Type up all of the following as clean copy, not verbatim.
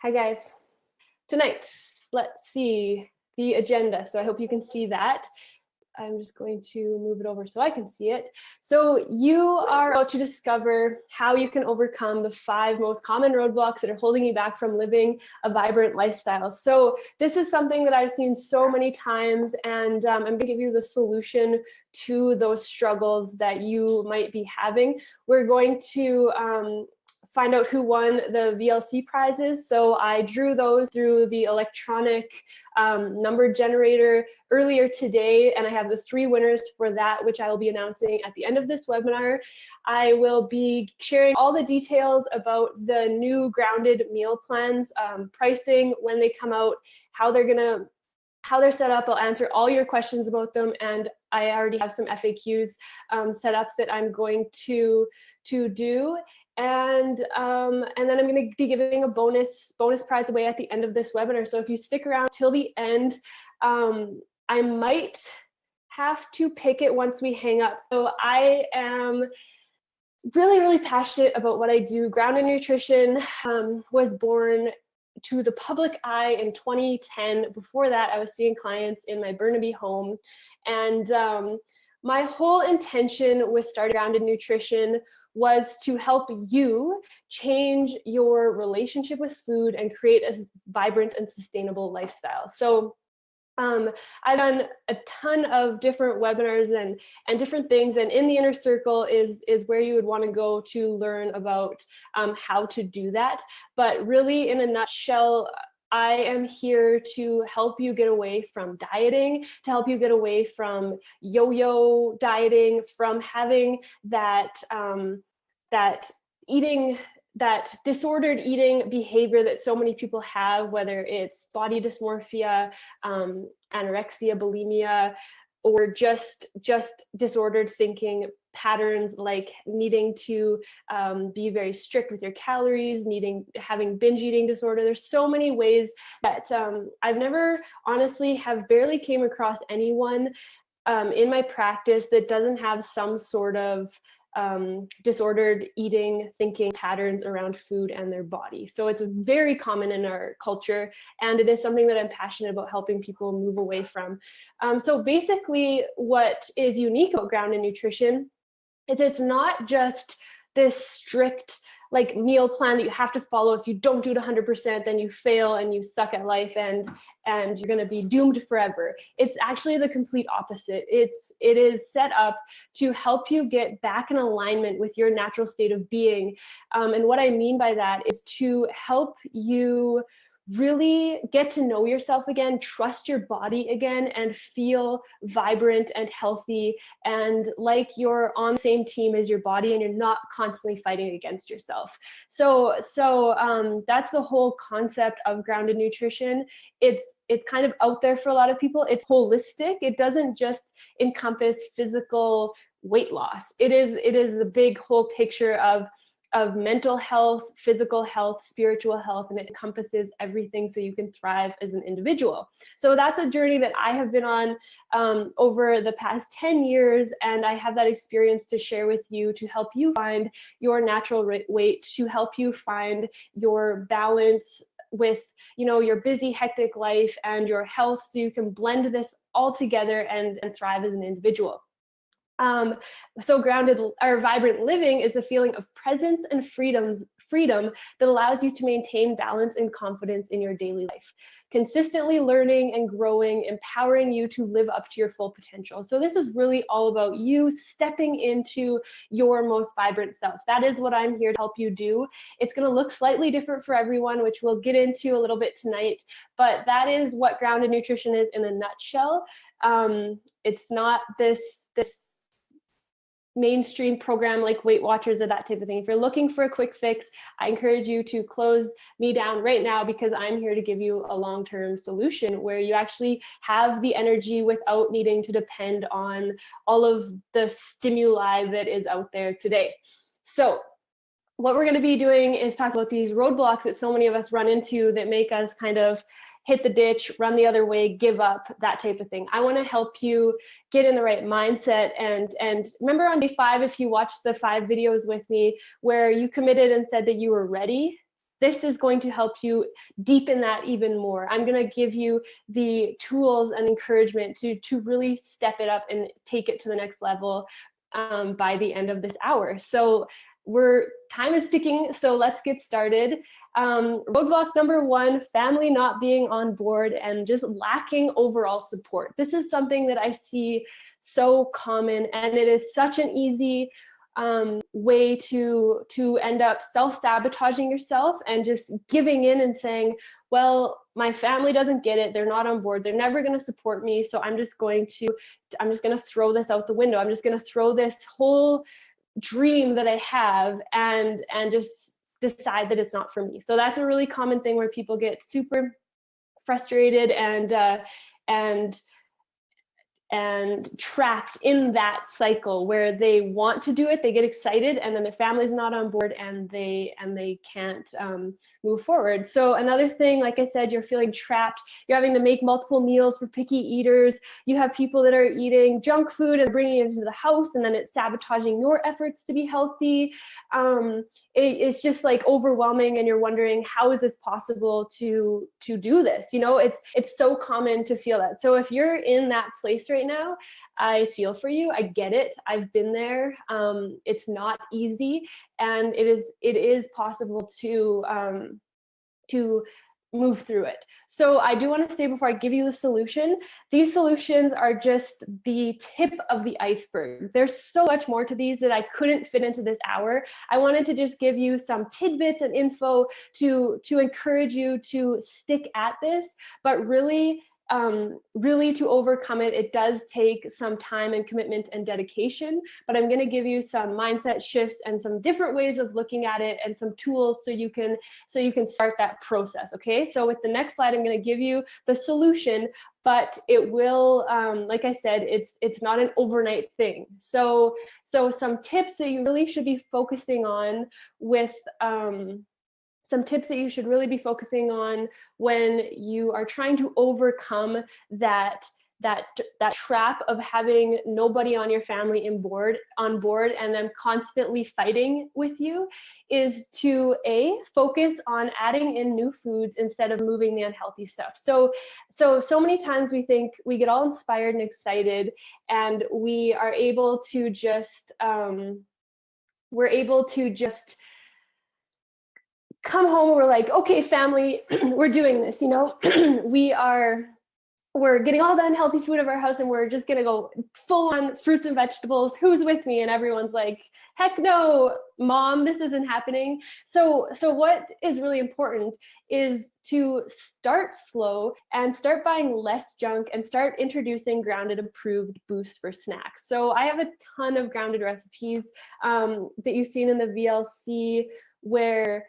Hi guys. Tonight, let's see the agenda. So I hope you can see that. I'm just going to move it over so I can see it. So you are about to discover how you can overcome the 5 most common roadblocks that are holding you back from living a vibrant lifestyle. So this is something that I've seen so many times, and I'm going to give you the solution to those struggles that you might be having. We're going to find out who won the VLC prizes. So I drew those through the electronic number generator earlier today, and I have the 3 winners for that, which I will be announcing at the end of this webinar. I will be sharing all the details about the new grounded meal plans, pricing, when they come out, how they're set up. I'll answer all your questions about them, and I already have some FAQs set up that I'm going to do. And then I'm going to be giving a bonus prize away at the end of this webinar. So if you stick around till the end, I might have to pick it once we hang up. So I am really passionate about what I do. Grounded Nutrition was born to the public eye in 2010. Before that, I was seeing clients in my Burnaby home, and my whole intention with starting Grounded Nutrition was to help you change your relationship with food and create a vibrant and sustainable lifestyle. So I've done a ton of different webinars and different things, and in the inner circle is where you would want to go to learn about how to do that. But really, in a nutshell, I am here to help you get away from dieting, to help you get away from yo-yo dieting, from having that disordered eating behavior that so many people have, whether it's body dysmorphia, anorexia, bulimia, or just disordered thinking patterns, like needing to be very strict with your calories, having binge eating disorder. There's so many ways that I've never, honestly, have barely came across anyone in my practice that doesn't have some sort of disordered eating thinking patterns around food and their body. So it's very common in our culture, and it is something that I'm passionate about helping people move away from. So basically, what is unique about Grounded Nutrition is it's not just this strict like meal plan that you have to follow. If you don't do it 100%, then you fail and you suck at life, and you're going to be doomed forever. It's actually the complete opposite. It is set up to help you get back in alignment with your natural state of being. And what I mean by that is to help you really get to know yourself again, trust your body again, and feel vibrant and healthy, and like you're on the same team as your body and you're not constantly fighting against yourself. So that's the whole concept of Grounded Nutrition. It's kind of out there for a lot of people. It's holistic. It doesn't just encompass physical weight loss. It is a big whole picture of mental health, physical health, spiritual health, and it encompasses everything so you can thrive as an individual. So that's a journey that I have been on over the past 10 years, and I have that experience to share with you to help you find your natural weight, to help you find your balance with, your busy, hectic life and your health, so you can blend this all together and thrive as an individual. So grounded or vibrant living is a feeling of presence and freedom that allows you to maintain balance and confidence in your daily life, consistently learning and growing, empowering you to live up to your full potential. So this is really all about you stepping into your most vibrant self. That is what I'm here to help you do. It's going to look slightly different for everyone, which we'll get into a little bit tonight, but that is what Grounded Nutrition is in a nutshell. It's not this mainstream program like Weight Watchers or that type of thing. If you're looking for a quick fix, I encourage you to close me down right now, because I'm here to give you a long-term solution where you actually have the energy without needing to depend on all of the stimuli that is out there today. So what we're going to be doing is talk about these roadblocks that so many of us run into that make us kind of hit the ditch, run the other way, give up, that type of thing. I want to help you get in the right mindset. And remember on day 5, if you watched the 5 videos with me where you committed and said that you were ready, this is going to help you deepen that even more. I'm going to give you the tools and encouragement to really step it up and take it to the next level by the end of this hour. So time is ticking, so let's get started. Roadblock number 1, family not being on board and just lacking overall support. This is something that I see so common, and it is such an easy way to end up self-sabotaging yourself and just giving in and saying, well, my family doesn't get it, they're not on board, they're never going to support me, so I'm just going to throw this out the window. I'm just going to throw this whole dream that I have and just decide that it's not for me. So that's a really common thing where people get super frustrated and trapped in that cycle where they want to do it, they get excited, and then their family's not on board and they can't move forward. So another thing, like I said, you're feeling trapped, you're having to make multiple meals for picky eaters, you have people that are eating junk food and bringing it into the house, and then it's sabotaging your efforts to be healthy. It's just like overwhelming, and you're wondering, how is this possible to do this? You know, it's so common to feel that. So if you're in that place right now, I feel for you. I get it. I've been there. It's not easy, and it is possible to move through it. So I do want to say, before I give you the solution, these solutions are just the tip of the iceberg. There's so much more to these that I couldn't fit into this hour. I wanted to just give you some tidbits and info to encourage you to stick at this, but really to overcome it, it does take some time and commitment and dedication, but I'm going to give you some mindset shifts and some different ways of looking at it and some tools so you can start that process. Okay, so with the next slide, I'm going to give you the solution, but it will, like I said, it's not an overnight thing. So some tips that you really should be focusing on with some tips that you should really be focusing on when you are trying to overcome that trap of having nobody on your family on board and them constantly fighting with you, is to focus on adding in new foods instead of moving the unhealthy stuff. So many times we think we get all inspired and excited, and we are able to just come home and we're like, okay, family, we're doing this, you know, we're getting all the unhealthy food of our house and we're just gonna go full on fruits and vegetables. Who's with me? And everyone's like, heck no, mom, this isn't happening. So what is really important is to start slow and start buying less junk and start introducing grounded approved boost for snacks. So I have a ton of grounded recipes that you've seen in the VLC where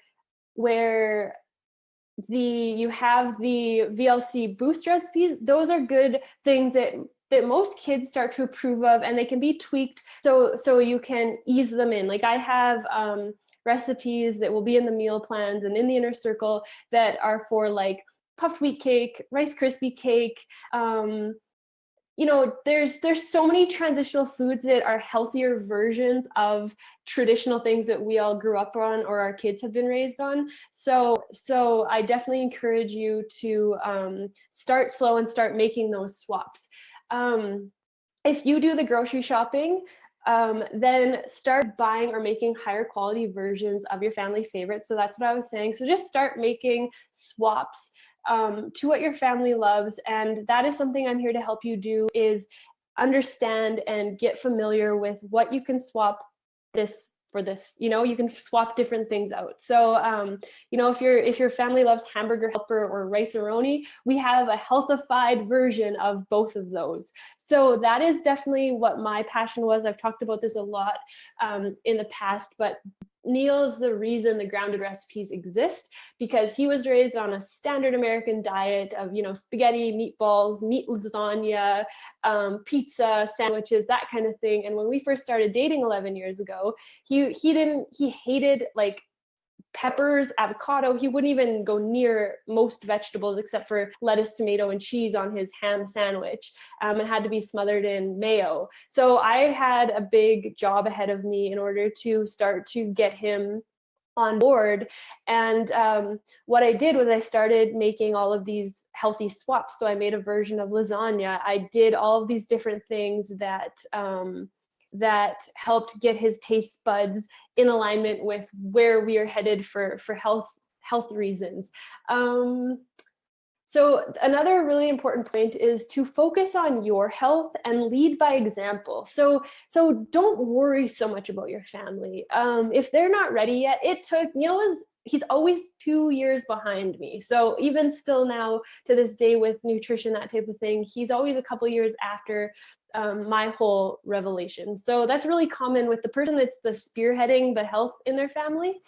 you have the VLC boost recipes. Those are good things that most kids start to approve of, and they can be tweaked so you can ease them in. Like I have recipes that will be in the meal plans and in the inner circle that are for like puffed wheat cake, Rice Krispie cake, you know, there's so many transitional foods that are healthier versions of traditional things that we all grew up on or our kids have been raised on. So I definitely encourage you to start slow and start making those swaps. If you do the grocery shopping, then start buying or making higher quality versions of your family favorites. So that's what I was saying. So just start making swaps to what your family loves, and that is something I'm here to help you do, is understand and get familiar with what you can swap this for this. You know, you can swap different things out. So you know, if your family loves hamburger helper or rice-a-roni, we have a healthified version of both of those. So that is definitely what my passion was. I've talked about this a lot in the past, but Neil is the reason the grounded recipes exist, because he was raised on a standard American diet of, you know, spaghetti, meatballs, meat lasagna, pizza, sandwiches, that kind of thing. And when we first started dating 11 years ago, he hated like peppers, avocado. He wouldn't even go near most vegetables except for lettuce, tomato, and cheese on his ham sandwich. It had to be smothered in mayo. So I had a big job ahead of me in order to start to get him on board. And what I did was I started making all of these healthy swaps. So I made a version of lasagna. I did all of these different things that that helped get his taste buds in alignment with where we are headed for health reasons. So another really important point is to focus on your health and lead by example. So don't worry so much about your family. If they're not ready yet, it took, he's always 2 years behind me. So even still now to this day with nutrition, that type of thing, he's always a couple years after my whole revelation. So that's really common with the person that's the spearheading the health in their family.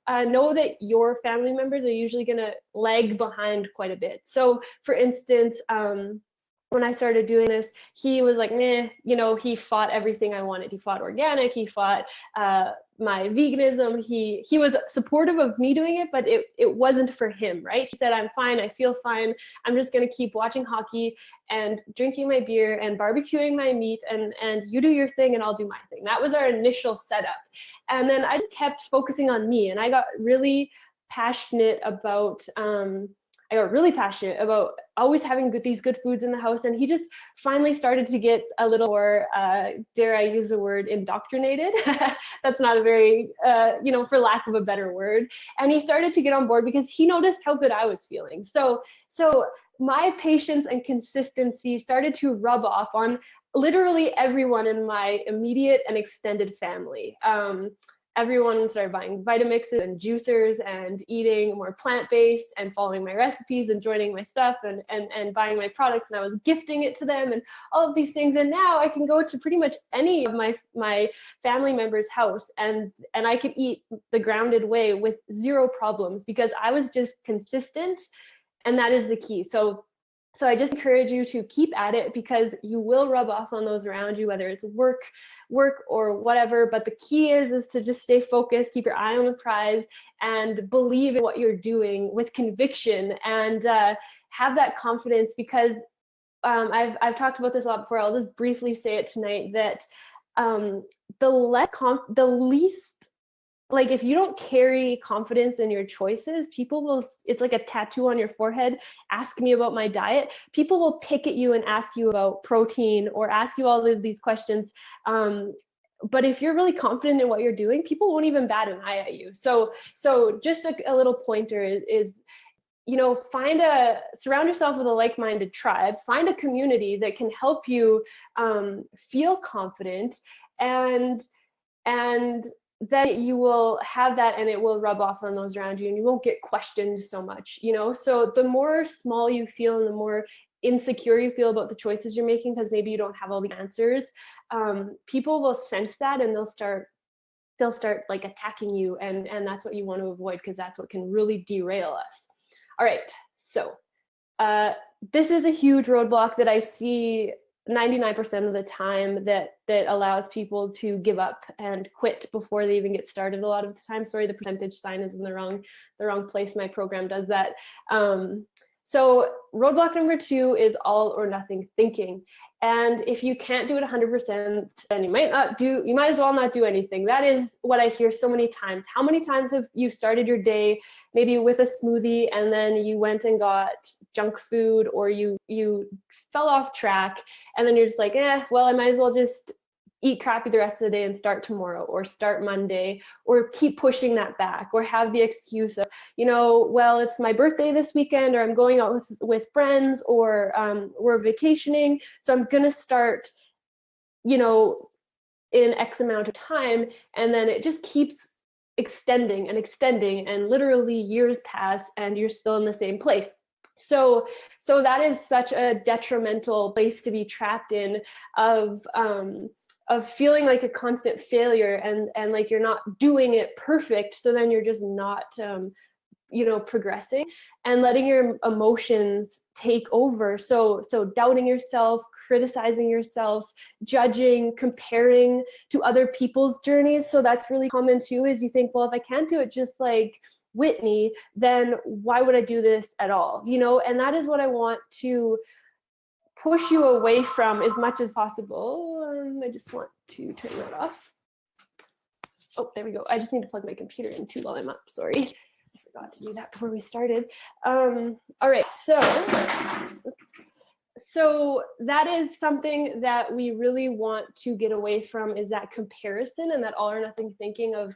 Know that your family members are usually going to lag behind quite a bit. So for instance, when I started doing this, he was like, meh, he fought everything I wanted. He fought organic, he fought my veganism. He was supportive of me doing it, but it wasn't for him, right? He said, I'm fine, I feel fine. I'm just gonna keep watching hockey and drinking my beer and barbecuing my meat, and you do your thing and I'll do my thing. That was our initial setup. And then I just kept focusing on me, and I got really passionate about always having these good foods in the house. And he just finally started to get a little more, dare I use the word, indoctrinated. That's not a very, for lack of a better word. And he started to get on board because he noticed how good I was feeling. So my patience and consistency started to rub off on literally everyone in my immediate and extended family. Everyone started buying Vitamixes and juicers and eating more plant-based and following my recipes and joining my stuff and buying my products, and I was gifting it to them and all of these things. And now I can go to pretty much any of my family member's house and I can eat the grounded way with zero problems because I was just consistent, and that is the key. So I just encourage you to keep at it because you will rub off on those around you, whether it's work or whatever. But the key is to just stay focused, keep your eye on the prize, and believe in what you're doing with conviction, and have that confidence. Because I've talked about this a lot before. I'll just briefly say it tonight that the least, like, if you don't carry confidence in your choices, people will, it's like a tattoo on your forehead, ask me about my diet. People will pick at you and ask you about protein or ask you all of these questions. But if you're really confident in what you're doing, people won't even bat an eye at you. So just a little pointer is surround yourself with a like-minded tribe, find a community that can help you feel confident, and then you will have that, and it will rub off on those around you, and you won't get questioned so much. So the more small you feel and the more insecure you feel about the choices you're making because maybe you don't have all the answers, people will sense that, and they'll start like attacking you, and that's what you want to avoid, because that's what can really derail us. All right, so this is a huge roadblock that I see 99% of the time that allows people to give up and quit before they even get started a lot of the time. Sorry, the percentage sign is in the wrong place. My program does that. So roadblock number 2 is all or nothing thinking. And if you can't do it 100%, then you might as well not do anything. That is what I hear so many times. How many times have you started your day maybe with a smoothie, and then you went and got junk food, or you fell off track, and then you're just like, well, I might as well just eat crappy the rest of the day and start tomorrow, or start Monday, or keep pushing that back, or have the excuse of, well, it's my birthday this weekend, or I'm going out with friends, or we're vacationing, so I'm gonna start, in X amount of time, and then it just keeps extending and extending, and literally years pass and you're still in the same place. So that is such a detrimental place to be trapped in, of feeling like a constant failure, and like you're not doing it perfect, so then you're just not progressing, and letting your emotions take over. So doubting yourself, criticizing yourself, judging, comparing to other people's journeys. So that's really common too, is you think, well, if I can't do it just like Whitney, then why would I do this at all? And that is what I want to push you away from as much as possible. I just want to turn that off. Oh, there we go. I just need to plug my computer in too while I'm up. Sorry. I forgot to do that before we started. All right, so that is something that we really want to get away from, is that comparison and that all or nothing thinking of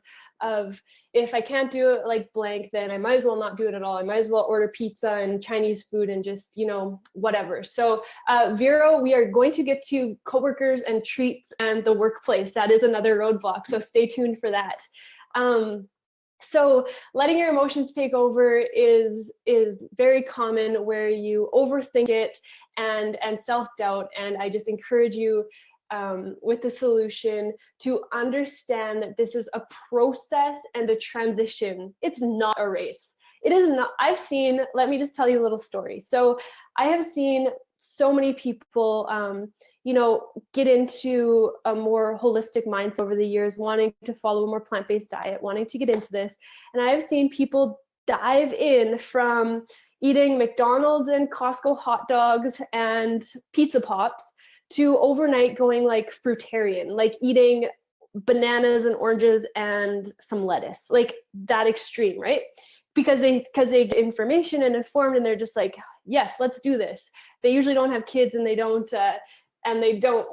if I can't do it like blank, then I might as well not do it at all. I might as well order pizza and Chinese food and just, whatever. So Vero, we are going to get to coworkers and treats and the workplace. That is another roadblock, so stay tuned for that. So letting your emotions take over is very common, where you overthink it and self-doubt. And I just encourage you with the solution to understand that this is a process and a transition. It's not a race. It is not. Let me just tell you a little story. So I have seen so many people get into a more holistic mindset over the years, wanting to follow a more plant-based diet, wanting to get into this. And I've seen people dive in from eating McDonald's and Costco hot dogs and pizza pops to overnight going like fruitarian, like eating bananas and oranges and some lettuce, like that extreme, right? Because they get information and informed, and they're just like, yes, let's do this. They usually don't have kids, and they don't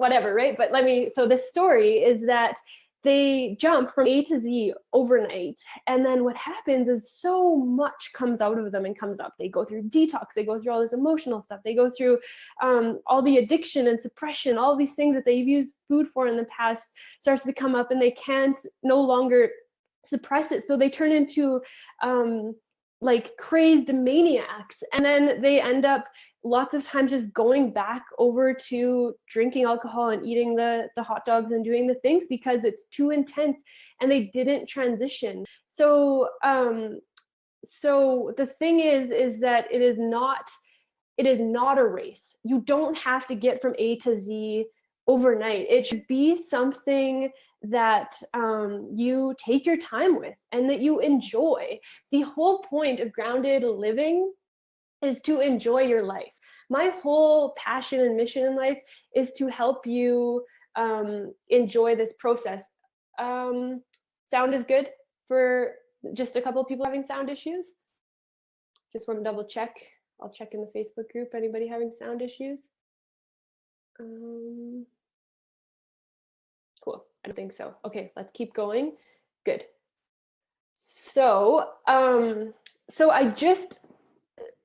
whatever, right? But so this story is that they jump from A to Z overnight, and then what happens is so much comes out of them and comes up. They go through detox, they go through all this emotional stuff, they go through all the addiction and suppression, all these things that they've used food for in the past starts to come up, and they can't no longer suppress it. So they turn into like crazed maniacs, and then they end up lots of times just going back over to drinking alcohol and eating the hot dogs and doing the things because it's too intense and they didn't transition. So so the thing is that it is not a race. You don't have to get from A to Z overnight. It should be something that you take your time with and that you enjoy. The whole point of grounded living is to enjoy your life. My whole passion and mission in life is to help you enjoy this process. Sound is good for just a couple of people having sound issues? Just want to double check. I'll check in the Facebook group. Anybody having sound issues? Cool. I don't think so. Okay, let's keep going. Good. So, I just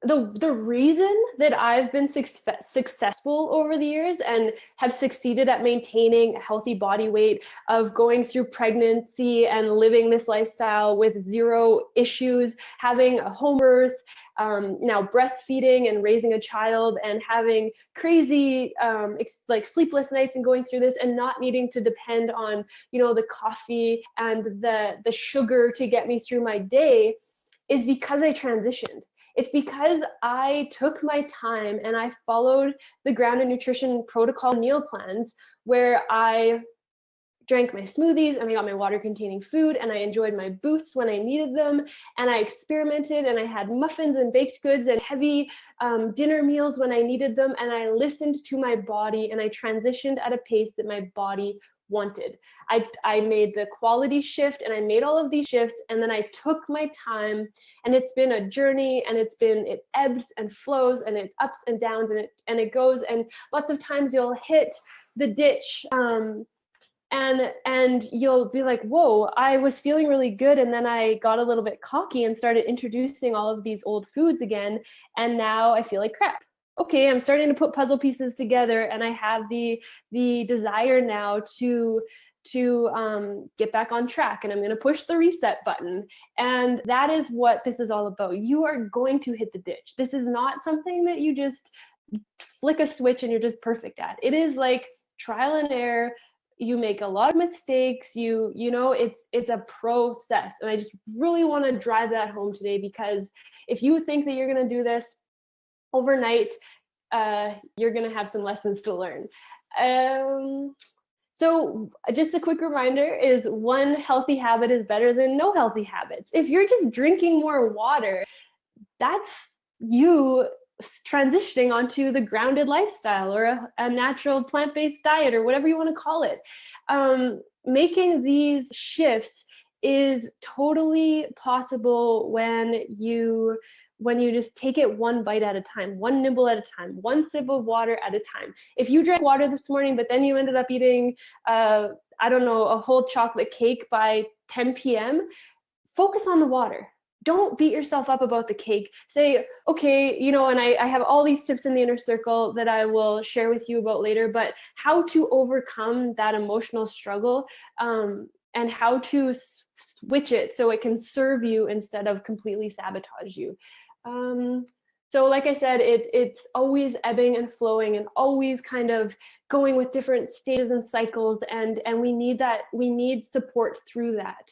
the reason that I've been successful over the years and have succeeded at maintaining a healthy body weight, of going through pregnancy and living this lifestyle with zero issues, having a home birth, now breastfeeding and raising a child, and having crazy like sleepless nights and going through this, and not needing to depend on the coffee and the sugar to get me through my day, is because I transitioned. It's because I took my time and I followed the grounded nutrition protocol meal plans, where I drank my smoothies and I got my water containing food, and I enjoyed my boosts when I needed them, and I experimented, and I had muffins and baked goods and heavy dinner meals when I needed them, and I listened to my body, and I transitioned at a pace that my body wanted. I made the quality shift, and I made all of these shifts, and then I took my time, and it's been a journey, and it ebbs and flows, and it ups and downs, and it goes, and lots of times you'll hit the ditch, and you'll be like, whoa, I was feeling really good, and then I got a little bit cocky and started introducing all of these old foods again, and now I feel like crap. Okay, I'm starting to put puzzle pieces together, and I have the desire now to get back on track, and I'm going to push the reset button. And that is what this is all about. You are going to hit the ditch. This is not something that you just flick a switch and you're just perfect at. It is like trial and error. You make a lot of mistakes. It's a process, and I just really want to drive that home today, because if you think that you're going to do this overnight, you're going to have some lessons to learn. So just a quick reminder is, one healthy habit is better than no healthy habits. If you're just drinking more water, that's you transitioning onto the grounded lifestyle, or a natural plant-based diet, or whatever you want to call it. Making these shifts is totally possible when you just take it one bite at a time, one nibble at a time, one sip of water at a time. If you drank water this morning, but then you ended up eating, I don't know, a whole chocolate cake by 10 p.m., focus on the water. Don't beat yourself up about the cake. Say, okay, and I have all these tips in the inner circle that I will share with you about later, but how to overcome that emotional struggle, and how to switch it so it can serve you instead of completely sabotage you. So like I said, it's always ebbing and flowing and always kind of going with different stages and cycles, and we need support through that.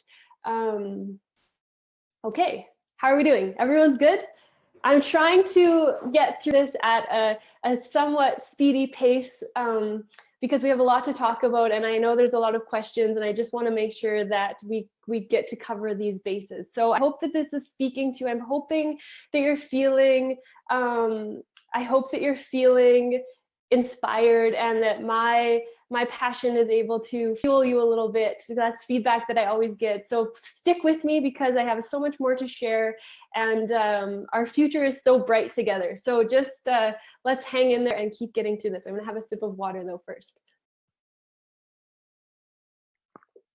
Okay, how are we doing? Everyone's good? I'm trying to get through this at a somewhat speedy pace, because we have a lot to talk about, and I know there's a lot of questions, and I just want to make sure that we get to cover these bases. So I hope that this is speaking to you. I'm hoping that you're feeling, I hope that you're feeling inspired, and that my passion is able to fuel you a little bit. That's feedback that I always get. So stick with me, because I have so much more to share, and our future is so bright together. So just let's hang in there and keep getting through this. I'm gonna have a sip of water though first.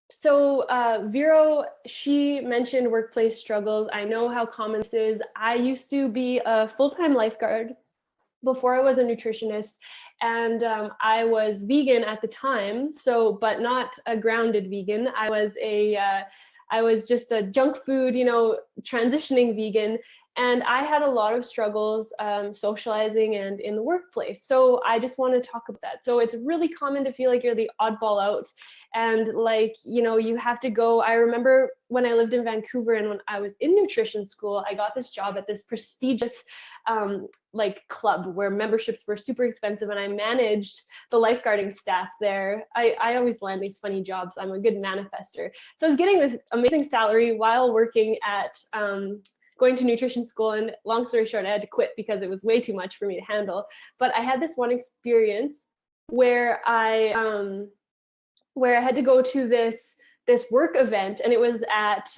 So Vero, she mentioned workplace struggles. I know how common this is. I used to be a full-time lifeguard before I was a nutritionist, and I was vegan at the time. So, but not a grounded vegan. I was just a junk food, transitioning vegan. And I had a lot of struggles socializing and in the workplace. So I just want to talk about that. So it's really common to feel like you're the oddball out, and like, you have to go. I remember when I lived in Vancouver and when I was in nutrition school, I got this job at this prestigious like club where memberships were super expensive, and I managed the lifeguarding staff there. I always land these funny jobs. I'm a good manifester. So I was getting this amazing salary while working at going to nutrition school, and long story short, I had to quit because it was way too much for me to handle. But I had this one experience where I had to go to this work event, and it was at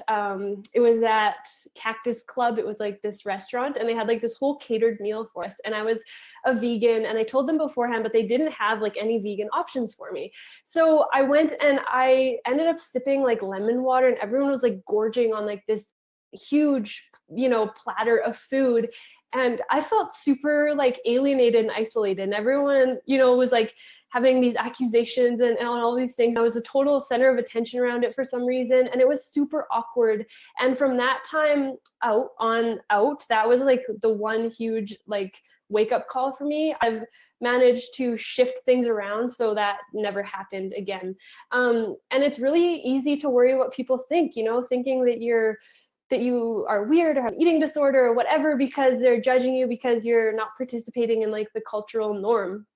Cactus Club. It was like this restaurant, and they had like this whole catered meal for us, and I was a vegan, and I told them beforehand, but they didn't have like any vegan options for me. So I went and I ended up sipping like lemon water, and everyone was like gorging on like this huge platter of food, and I felt super like alienated and isolated, and everyone was like having these accusations and all these things. I was a total center of attention around it for some reason, and it was super awkward. And from that time out, that was like the one huge like wake up call for me. I've managed to shift things around so that never happened again. And it's really easy to worry what people think, thinking that you are weird or have an eating disorder or whatever, because they're judging you because you're not participating in like the cultural norm.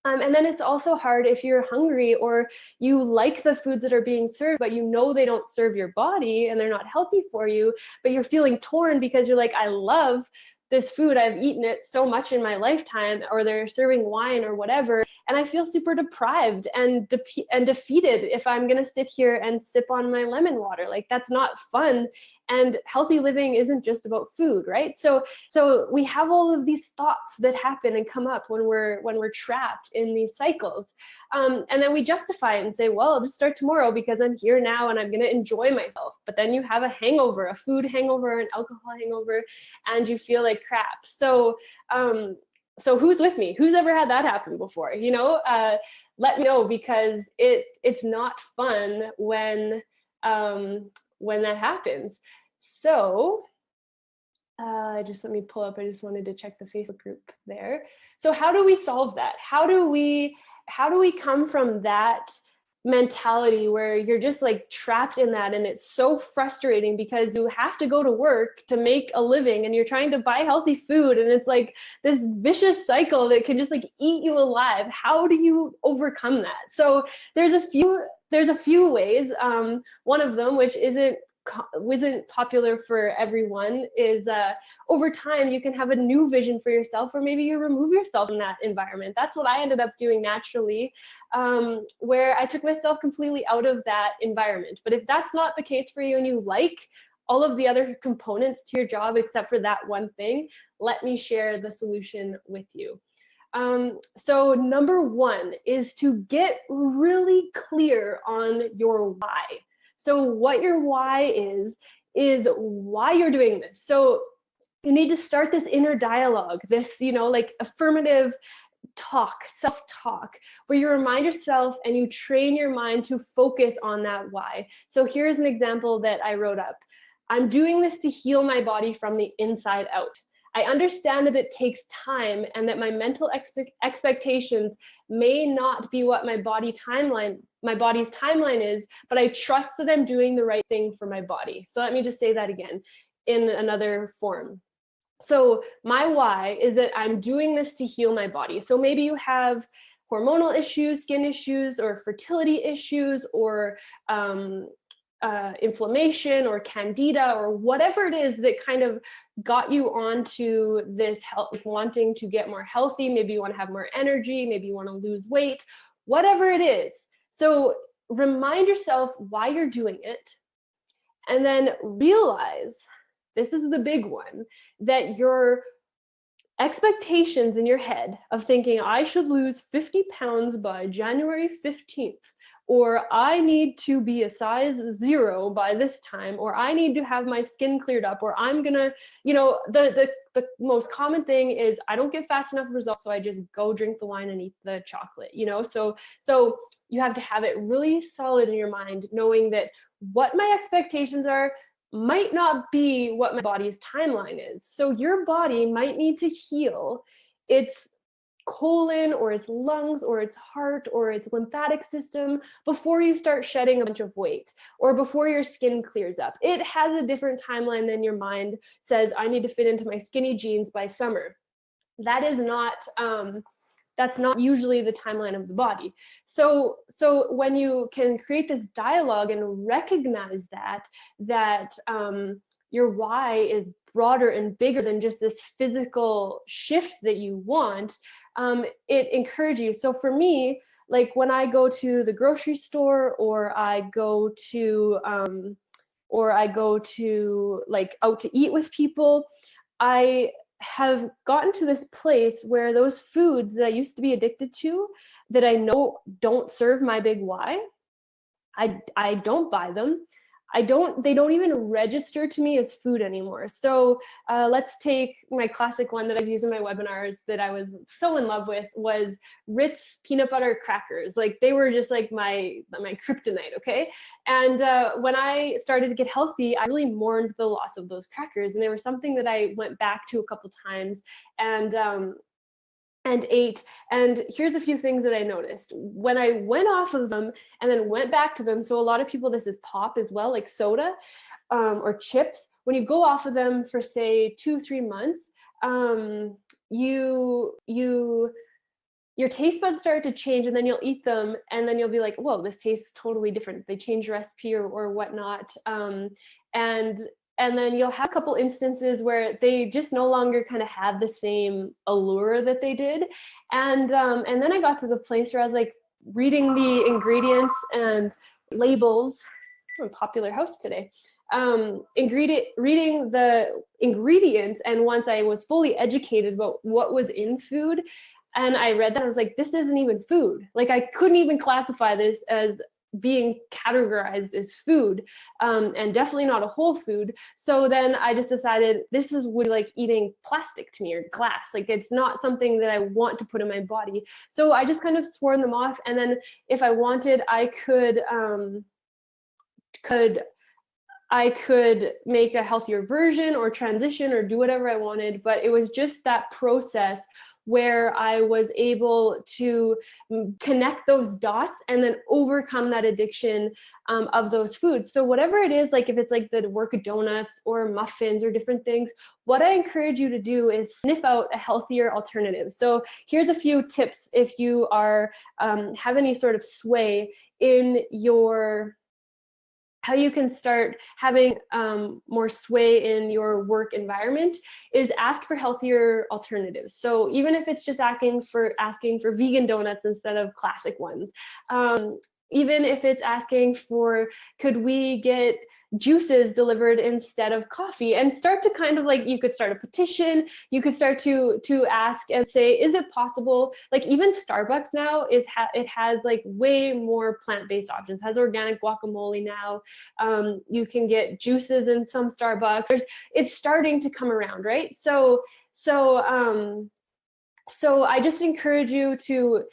And then it's also hard if you're hungry or you like the foods that are being served, but they don't serve your body and they're not healthy for you, but you're feeling torn because you're like, I love this food, I've eaten it so much in my lifetime, or they're serving wine or whatever, and I feel super deprived and defeated if I'm gonna sit here and sip on my lemon water. Like, that's not fun. And healthy living isn't just about food, right? So we have all of these thoughts that happen and come up when we're trapped in these cycles, and then we justify it and say, well, I'll just start tomorrow because I'm here now and I'm gonna enjoy myself. But then you have a hangover, a food hangover, an alcohol hangover, and you feel like crap. So who's with me? Who's ever had that happen before? Let me know, because it's not fun when that happens. So let me pull up. I just wanted to check the Facebook group there. So how do we solve that? How do we come from that mentality where you're just like trapped in that, and it's so frustrating because you have to go to work to make a living and you're trying to buy healthy food, and it's like this vicious cycle that can just like eat you alive? How do you overcome that? So there's a few ways. One of them, which isn't isn't popular for everyone is over time you can have a new vision for yourself, or maybe you remove yourself from that environment. That's what I ended up doing naturally, where I took myself completely out of that environment. But if that's not the case for you and you like all of the other components to your job except for that one thing, let me share the solution with you. So number one is to get really clear on your why. So what your why is why you're doing this. So you need to start this inner dialogue, this, like affirmative talk, self-talk, where you remind yourself and you train your mind to focus on that why. So here's an example that I wrote up. I'm doing this to heal my body from the inside out. I understand that it takes time and that my mental expectations may not be what my body's timeline is, but I trust that I'm doing the right thing for my body. So let me just say that again in another form. So my why is that I'm doing this to heal my body. So maybe you have hormonal issues, skin issues, or fertility issues, or inflammation or candida, or whatever it is that kind of got you onto this health, wanting to get more healthy. Maybe you want to have more energy, maybe you want to lose weight, whatever it is. So remind yourself why you're doing it, and then realize, this is the big one, that your expectations in your head of thinking I should lose 50 pounds by January 15th, or I need to be a size 0 by this time, or I need to have my skin cleared up, or I'm gonna, the most common thing is I don't get fast enough results, so I just go drink the wine and eat the chocolate, so you have to have it really solid in your mind, knowing that what my expectations are might not be what my body's timeline is. So your body might need to heal its colon or its lungs or its heart or its lymphatic system before you start shedding a bunch of weight or before your skin clears up. It has a different timeline than your mind says, I need to fit into my skinny jeans by summer. That is not, that's not usually the timeline of the body. So when you can create this dialogue and recognize that your why is broader and bigger than just this physical shift that you want, it encourages you. So for me, like when I go to the grocery store, or I go to like out to eat with people, I have gotten to this place where those foods that I used to be addicted to, that I know don't serve my big why, I don't buy them. They don't even register to me as food anymore. So let's take my classic one that I've used in my webinars that I was so in love with, was Ritz peanut butter crackers. Like they were just like my kryptonite, okay? And when I started to get healthy, I really mourned the loss of those crackers, and they were something that I went back to a couple times and ate. And here's a few things that I noticed when I went off of them and then went back to them. So a lot of people, this is pop as well, like soda or chips. When you go off of them for say 2-3 months, your taste buds start to change, and then you'll eat them and then you'll be like, whoa, this tastes totally different. They change recipe or whatnot. And then you'll have a couple instances where they just no longer kind of have the same allure that they did. And then I got to the place where I was like reading the ingredients and labels. I'm a popular host today. Reading the ingredients, and once I was fully educated about what was in food, and I read that, I was like, this isn't even food. Like I couldn't even classify this as being categorized as food, and definitely not a whole food. So then I just decided this is really like eating plastic to me, or glass. Like it's not something that I want to put in my body. So I just kind of swore them off. And then if I wanted, I could make a healthier version or transition or do whatever I wanted. But it was just that process where I was able to connect those dots and then overcome that addiction of those foods. So whatever it is, like if it's like the work of donuts or muffins or different things, what I encourage you to do is sniff out a healthier alternative. So here's a few tips if you are have any sort of sway in your how you can start having more sway in your work environment is ask for healthier alternatives. So even if it's just asking for vegan donuts instead of classic ones, even if it's asking for, could we get juices delivered instead of coffee, and start to kind of like, you could start a petition, you could start to ask and say, is it possible, like even Starbucks now it has like way more plant-based options, has organic guacamole now, you can get juices in some Starbucks. It's starting to come around, right? So I just encourage you to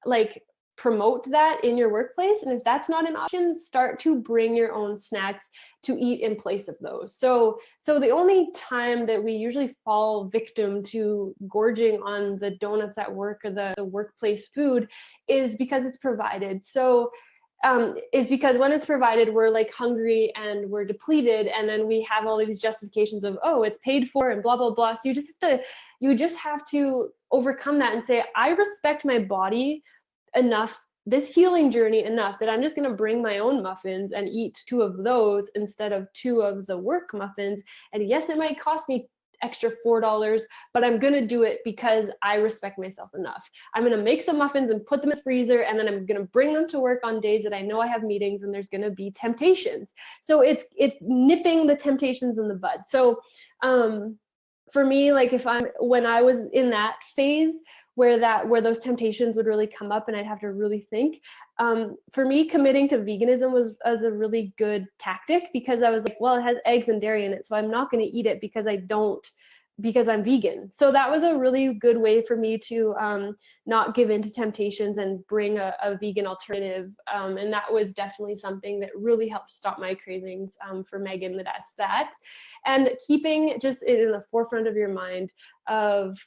like promote that in your workplace. And if that's not an option, start to bring your own snacks to eat in place of those. So the only time that we usually fall victim to gorging on the donuts at work or the workplace food is because it's provided. So is because when it's provided, we're like hungry and we're depleted, and then we have all of these justifications of, oh, it's paid for and blah blah blah. So you just have to overcome that and say, I respect my body enough, this healing journey enough, that I'm just going to bring my own muffins and eat 2 of those instead of 2 of the work muffins. And yes, it might cost me extra $4, but I'm going to do it because I respect myself enough. I'm going to make some muffins and put them in the freezer, and then I'm going to bring them to work on days that I know I have meetings and there's going to be temptations. So it's nipping the temptations in the bud. So for me, like when I was in that phase where those temptations would really come up and I'd have to really think, for me, committing to veganism was a really good tactic, because I was like, well, it has eggs and dairy in it, so I'm not going to eat it because I'm vegan. So that was a really good way for me to not give in to temptations and bring a vegan alternative. And that was definitely something that really helped stop my cravings for Megan, that's that. And keeping just it in the forefront of your mind of,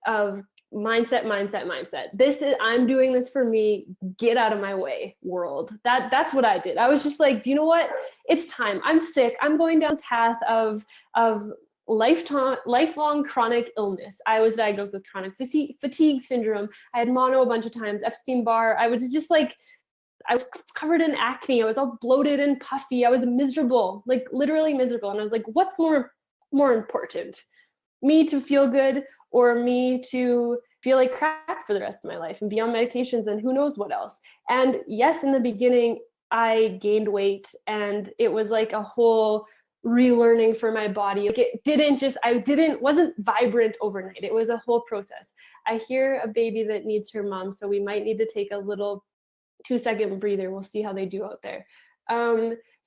of mindset. This is, I'm doing this for me, get out of my way, world. That's what I did. I was just like, do you know what? It's time. I'm sick. I'm going down the path of lifelong chronic illness. I was diagnosed with chronic fatigue syndrome. I had mono a bunch of times, Epstein-Barr. I was just like, I was covered in acne. I was all bloated and puffy. I was miserable, like literally miserable. And I was like, what's more important? Me to feel good, or me to feel like crap for the rest of my life and be on medications and who knows what else? And yes, in the beginning, I gained weight, and it was like a whole relearning for my body. Like wasn't vibrant overnight. It was a whole process. I hear a baby that needs her mom, so we might need to take a little 2-second breather. We'll see how they do out there.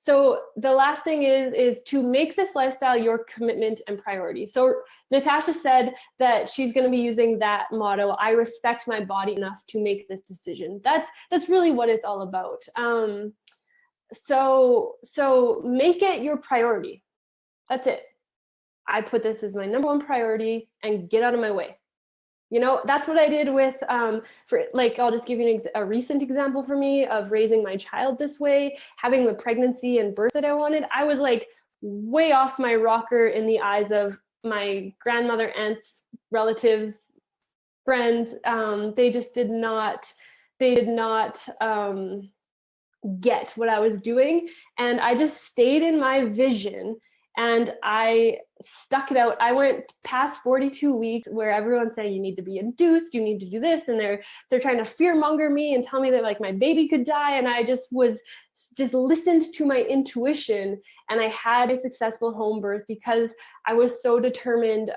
So the last thing is to make this lifestyle your commitment and priority. So Natasha said that she's going to be using that motto, I respect my body enough to make this decision. That's really what it's all about. So make it your priority. That's it. I put this as my #1 priority, and get out of my way. That's what I did with, I'll just give you a recent example for me of raising my child this way, having the pregnancy and birth that I wanted. I was like way off my rocker in the eyes of my grandmother, aunts, relatives, friends. They just did not get what I was doing. And I just stayed in my vision, and I stuck it out. I went past 42 weeks where everyone's saying you need to be induced, you need to do this, and they're trying to fear monger me and tell me that like my baby could die. And I just listened to my intuition, and I had a successful home birth because I was so determined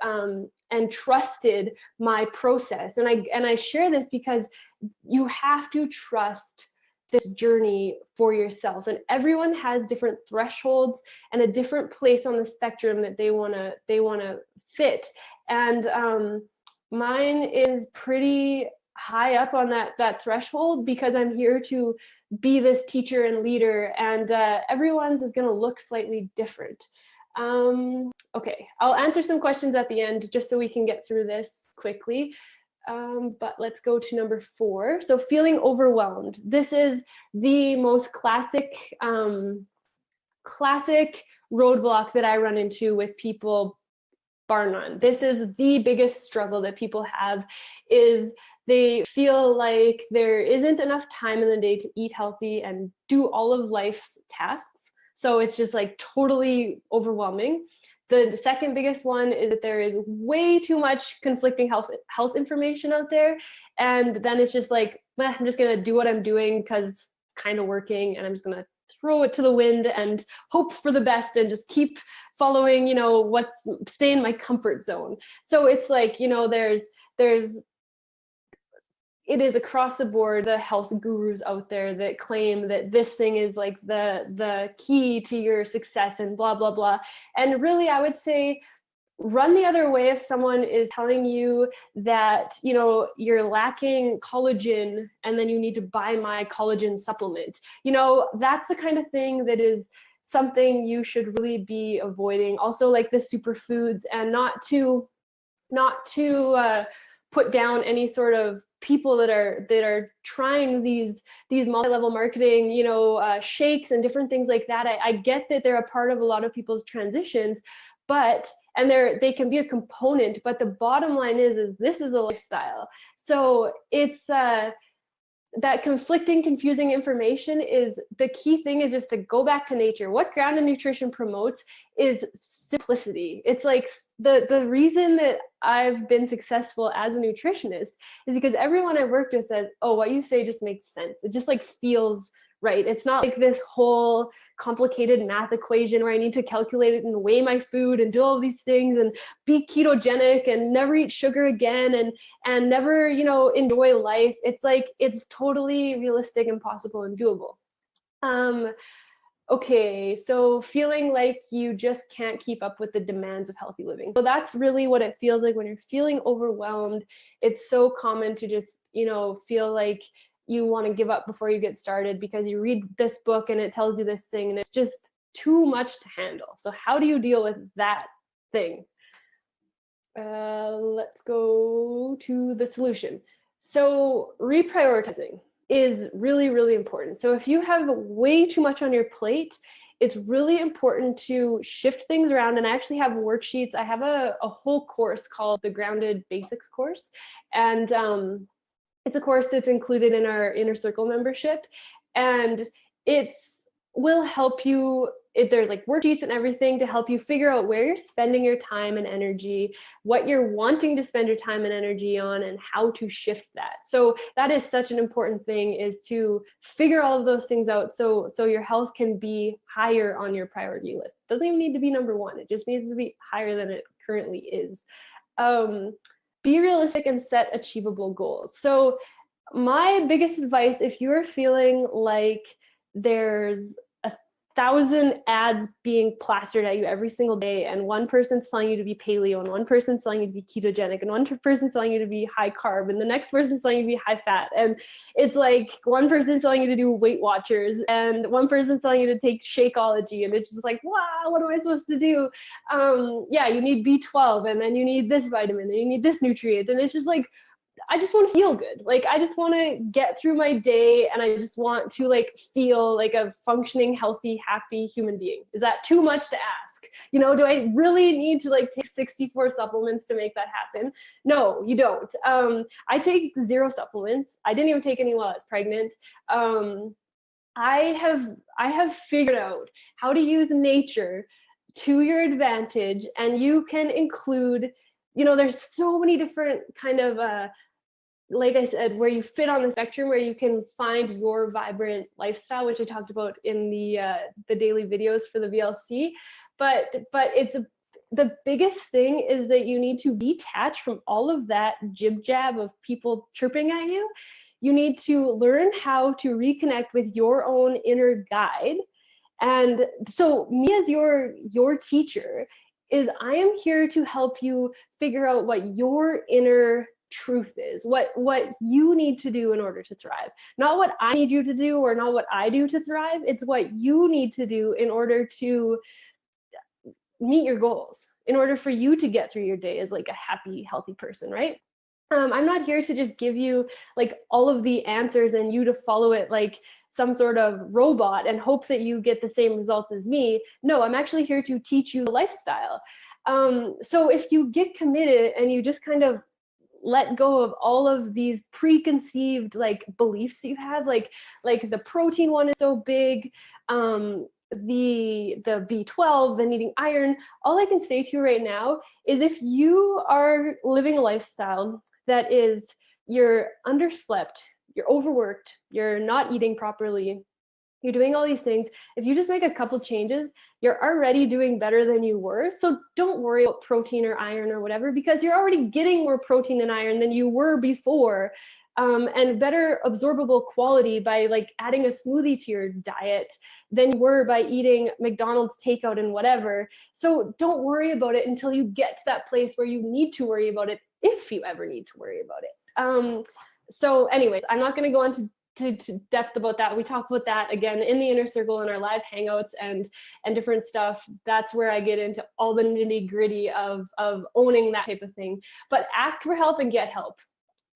and trusted my process. And I share this because you have to trust this journey for yourself, and everyone has different thresholds and a different place on the spectrum that they want to fit. And mine is pretty high up on that threshold, because I'm here to be this teacher and leader, and everyone's is going to look slightly different. Okay, I'll answer some questions at the end just so we can get through this quickly. But let's go to #4. So feeling overwhelmed. This is the most classic roadblock that I run into with people bar none. This is the biggest struggle that people have, is they feel like there isn't enough time in the day to eat healthy and do all of life's tasks. So it's just like totally overwhelming. The second biggest one is that there is way too much conflicting health information out there. And then it's just like, I'm just going to do what I'm doing because it's kind of working, and I'm just going to throw it to the wind and hope for the best and just keep following, stay in my comfort zone. So it's like, it is across the board, the health gurus out there that claim that this thing is like the key to your success and blah, blah, blah. And really, I would say run the other way if someone is telling you that, you're lacking collagen and then you need to buy my collagen supplement. That's the kind of thing that is something you should really be avoiding. Also, like the superfoods, and not to put down any sort of people that are trying these multi-level marketing, shakes and different things like that. I get that they're a part of a lot of people's transitions, and they can be a component, but the bottom line is this is a lifestyle. So it's that conflicting, confusing information is the key thing, is just to go back to nature. What Grounded Nutrition promotes is simplicity. It's like the reason that I've been successful as a nutritionist is because everyone I've worked with says, oh, what you say just makes sense. It just like feels right. It's not like this whole complicated math equation where I need to calculate it and weigh my food and do all these things and be ketogenic and never eat sugar again and never, enjoy life. It's like, it's totally realistic and possible and doable. Okay, so feeling like you just can't keep up with the demands of healthy living. So that's really what it feels like when you're feeling overwhelmed. It's so common to just, feel like you want to give up before you get started because you read this book and it tells you this thing and it's just too much to handle. So how do you deal with that thing? Let's go to the solution. So reprioritizing is really, really important. So if you have way too much on your plate, it's really important to shift things around. And I actually have worksheets. I have a whole course called the Grounded Basics course. And it's a course that's included in our Inner Circle membership. And it will help you. There's like worksheets and everything to help you figure out where you're spending your time and energy, what you're wanting to spend your time and energy on, and how to shift that. So that is such an important thing, is to figure all of those things out so your health can be higher on your priority list. It doesn't even need to be number one. It just needs to be higher than it currently is. Be realistic and set achievable goals. So my biggest advice, if you're feeling like there's 1,000 ads being plastered at you every single day, and one person's telling you to be paleo, and one person's telling you to be ketogenic, and one person's telling you to be high carb, and the next person's telling you to be high fat, and it's like one person's telling you to do Weight Watchers, and one person's telling you to take Shakeology, and it's just like, wow, what am I supposed to do? Yeah, you need B12, and then you need this vitamin, and you need this nutrient, and it's just like, I just want to feel good. Like, I just want to get through my day, and I just want to like feel like a functioning, healthy, happy human being. Is that too much to ask? Do I really need to like take 64 supplements to make that happen? No, you don't. I take 0 supplements. I didn't even take any while I was pregnant. I have figured out how to use nature to your advantage, and you can include, there's so many different kind of like I said, where you fit on the spectrum, where you can find your vibrant lifestyle, which I talked about in the daily videos for the VLC. But the biggest thing is that you need to detach from all of that jib jab of people chirping at you. You need to learn how to reconnect with your own inner guide. And so me as your teacher I am here to help you figure out what your inner truth is, what you need to do in order to thrive. Not what I need you to do or not what I do to thrive. It's what you need to do in order to meet your goals, in order for you to get through your day as like a happy, healthy person, right? I'm not here to just give you like all of the answers and you to follow it like some sort of robot and hope that you get the same results as me. No, I'm actually here to teach you the lifestyle. So if you get committed and you just kind of let go of all of these preconceived like beliefs that you have, like the protein one is so big, the B12, the needing iron, all I can say to you right now is if you are living a lifestyle that is you're underslept, you're overworked, you're not eating properly, you're doing all these things, if you just make a couple changes, you're already doing better than you were. So don't worry about protein or iron or whatever, because you're already getting more protein and iron than you were before, and better absorbable quality by like adding a smoothie to your diet than you were by eating McDonald's takeout and whatever. So don't worry about it until you get to that place where you need to worry about it, if you ever need to worry about it. So anyways, I'm not going to go into to depth about that. We talk about that again in the inner circle in our live hangouts and different stuff. That's where I get into all the nitty gritty of owning that type of thing. But ask for help and get help.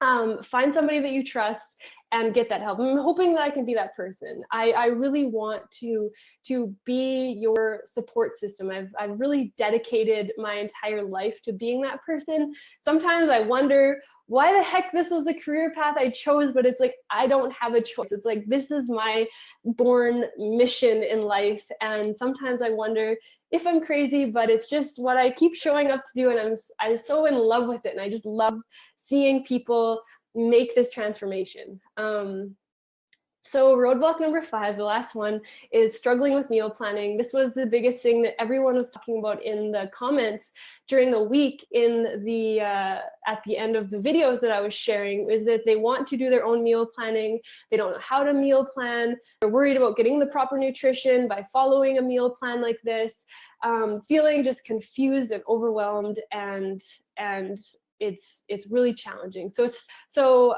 Find somebody that you trust and get that help. I'm hoping that I can be that person. I really want to be your support system. I've really dedicated my entire life to being that person. Sometimes I wonder why the heck this was the career path I chose, but it's like I don't have a choice. It's like this is my born mission in life, and sometimes I wonder if I'm crazy, but it's just what I keep showing up to do, and I'm so in love with it, and I just love seeing people make this transformation. So roadblock number 5, the last one, is struggling with meal planning. This was the biggest thing that everyone was talking about in the comments during the week in the at the end of the videos that I was sharing, is that they want to do their own meal planning. They don't know how to meal plan. They're worried about getting the proper nutrition by following a meal plan like this, feeling just confused and overwhelmed, and it's really challenging. So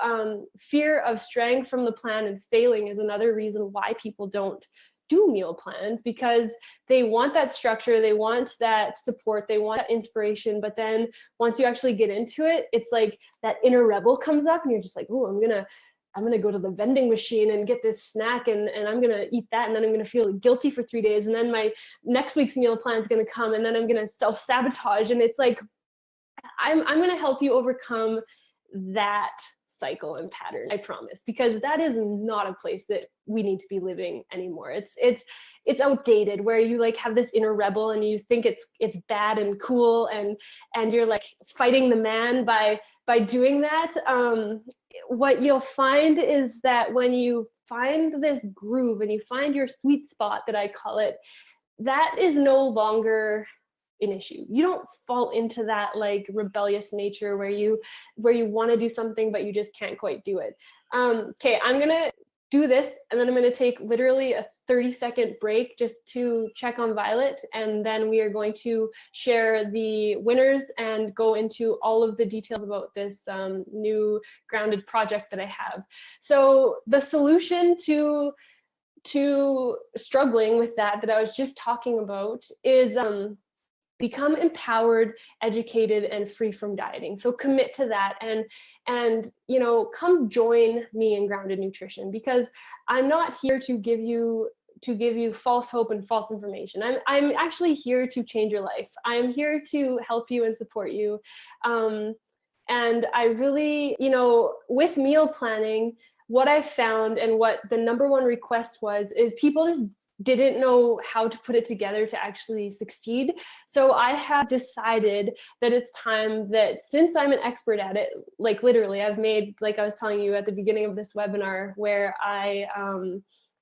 fear of straying from the plan and failing is another reason why people don't do meal plans, because they want that structure, they want that support, they want that inspiration, but then once you actually get into it, it's like that inner rebel comes up and you're just like, oh, I'm gonna go to the vending machine and get this snack, and I'm gonna eat that, and then I'm gonna feel guilty for 3 days, and then my next week's meal plan is gonna come, and then I'm gonna self-sabotage. And it's like, I'm going to help you overcome that cycle and pattern, I promise, because that is not a place that we need to be living anymore. It's outdated, where you like have this inner rebel and you think it's bad and cool, and you're like fighting the man by doing that. What you'll find is that when you find this groove and you find your sweet spot, that I call it, that is no longer an issue. You don't fall into that like rebellious nature where you want to do something but you just can't quite do it. Okay, I'm gonna do this, and then I'm gonna take literally a 30-second break just to check on Violet, and then we are going to share the winners and go into all of the details about this new grounded project that I have. So the solution to struggling with that I was just talking about is become empowered, educated, and free from dieting. So commit to that, and you know, come join me in Grounded Nutrition, because I'm not here to give you false hope and false information. I'm actually here to change your life. I'm here to help you and support you. And I really, you know, with meal planning, what I found and what the #1 request was, is people just didn't know how to put it together to actually succeed. So I have decided that it's time that, since I'm an expert at it, like literally I've made, like I was telling you at the beginning of this webinar, where I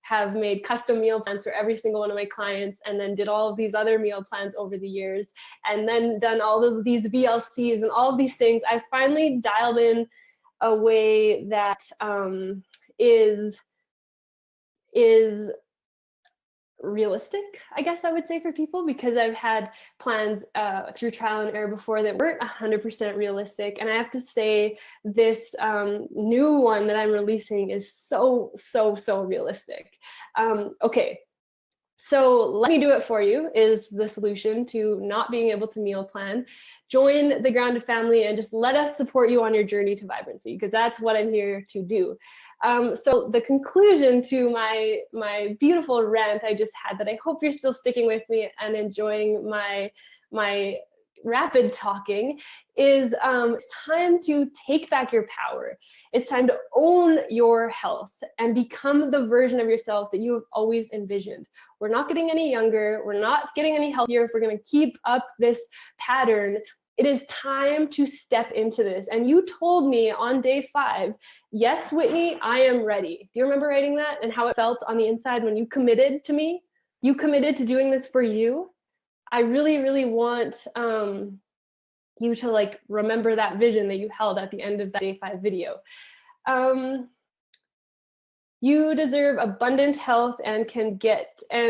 have made custom meal plans for every single one of my clients, and then did all of these other meal plans over the years, and then done all of these VLCs and all of these things. I finally dialed in a way that is realistic, I guess I would say, for people, because I've had plans through trial and error before that weren't 100% realistic, and I have to say this new one that I'm releasing is so realistic. Okay, so let me do it for you is the solution to not being able to meal plan. Join the Grounded family and just let us support you on your journey to vibrancy, because that's what I'm here to do. So the conclusion to my beautiful rant I just had, that I hope you're still sticking with me and enjoying my rapid talking is it's time to take back your power. It's time to own your health and become the version of yourself that you have always envisioned. We're not getting any younger. We're not getting any healthier if we're going to keep up this pattern. It is time to step into this. And you told me on day 5, yes, Whitney, I am ready. Do you remember writing that and how it felt on the inside when you committed to me? You committed to doing this for you. I really, really want you to like remember that vision that you held at the end of that day 5 video. You deserve abundant health and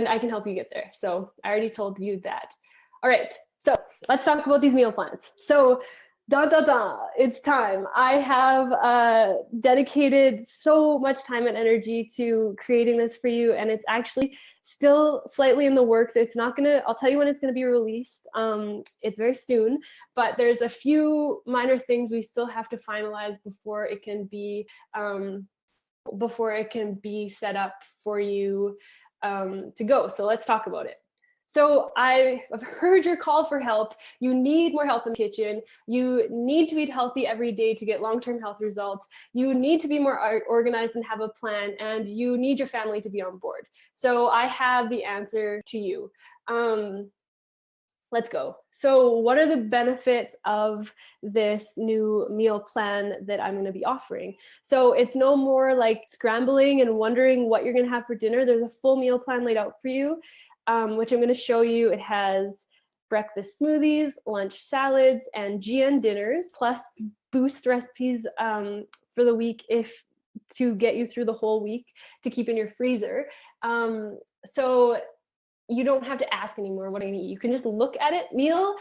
I can help you get there. So I already told you that. All right, so let's talk about these meal plans. So it's time. I have dedicated so much time and energy to creating this for you, and it's actually still slightly in the works. It's not gonna, I'll tell you when it's gonna be released. It's very soon, but there's a few minor things we still have to finalize before it can be set up for you to go. So let's talk about it. So I have heard your call for help. You need more help in the kitchen. You need to eat healthy every day to get long-term health results. You need to be more organized and have a plan, and you need your family to be on board. So I have the answer to you. Let's go. So what are the benefits of this new meal plan that I'm going to be offering? So it's no more like scrambling and wondering what you're going to have for dinner. There's a full meal plan laid out for you, which I'm going to show you. It has breakfast smoothies, lunch salads, and GN dinners, plus boost recipes for the week to get you through the whole week to keep in your freezer. So you don't have to ask anymore what I eat. You can just look at it. Neil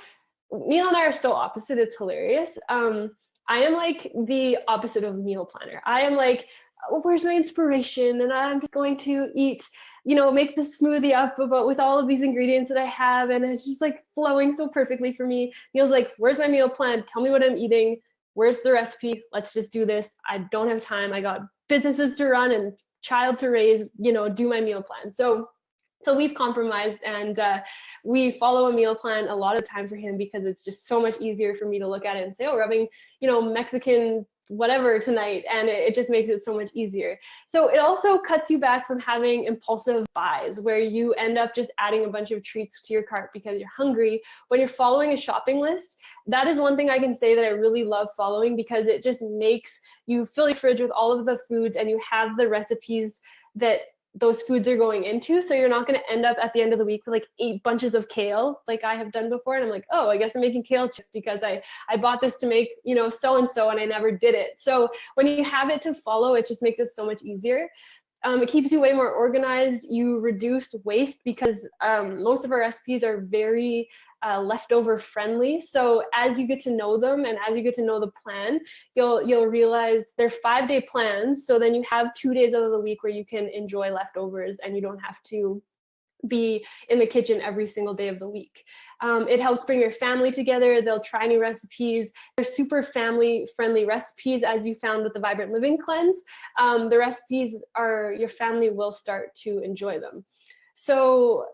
and I are so opposite. It's hilarious. I am like the opposite of meal planner. I am like, oh, where's my inspiration? And I'm just going to eat, make the smoothie up with all of these ingredients that I have. And it's just like flowing so perfectly for me. Neil's like, where's my meal plan? Tell me what I'm eating. Where's the recipe? Let's just do this. I don't have time. I got businesses to run and child to raise, do my meal plan. So we've compromised, and we follow a meal plan a lot of time for him because it's just so much easier for me to look at it and say, oh, we're having, Mexican whatever tonight, and it just makes it so much easier. So it also cuts you back from having impulsive buys where you end up just adding a bunch of treats to your cart because you're hungry. When you're following a shopping list, that is one thing I can say that I really love following, because it just makes you fill your fridge with all of the foods and you have the recipes that those foods are going into. So you're not going to end up at the end of the week with like 8 bunches of kale like I have done before, and I'm like, oh, I guess I'm making kale chips because I bought this to make so and so and I never did it. So when you have it to follow, it just makes it so much easier. It keeps you way more organized. You reduce waste because most of our recipes are very leftover friendly. So as you get to know them and as you get to know the plan, you'll realize they're 5-day plans. So then you have 2 days out of the week where you can enjoy leftovers and you don't have to be in the kitchen every single day of the week. It helps bring your family together. They'll try new recipes. They're super family friendly recipes, as you found with the Vibrant Living Cleanse. The recipes your family will start to enjoy them. So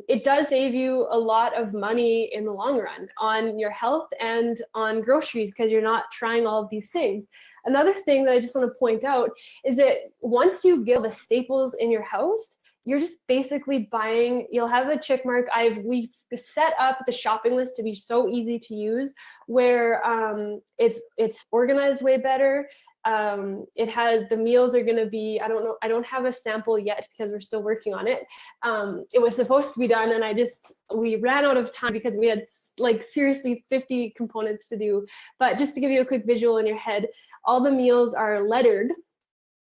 it does save you a lot of money in the long run on your health and on groceries because you're not trying all of these things. Another thing that I just want to point out is that once you get the staples in your house, you're just basically buying, you'll have a check mark. We've set up the shopping list to be so easy to use, where it's organized way better. It has, the meals are going to be, I don't have a sample yet because we're still working on it. It was supposed to be done and we ran out of time because we had like seriously 50 components to do. But just to give you a quick visual in your head, all the meals are lettered.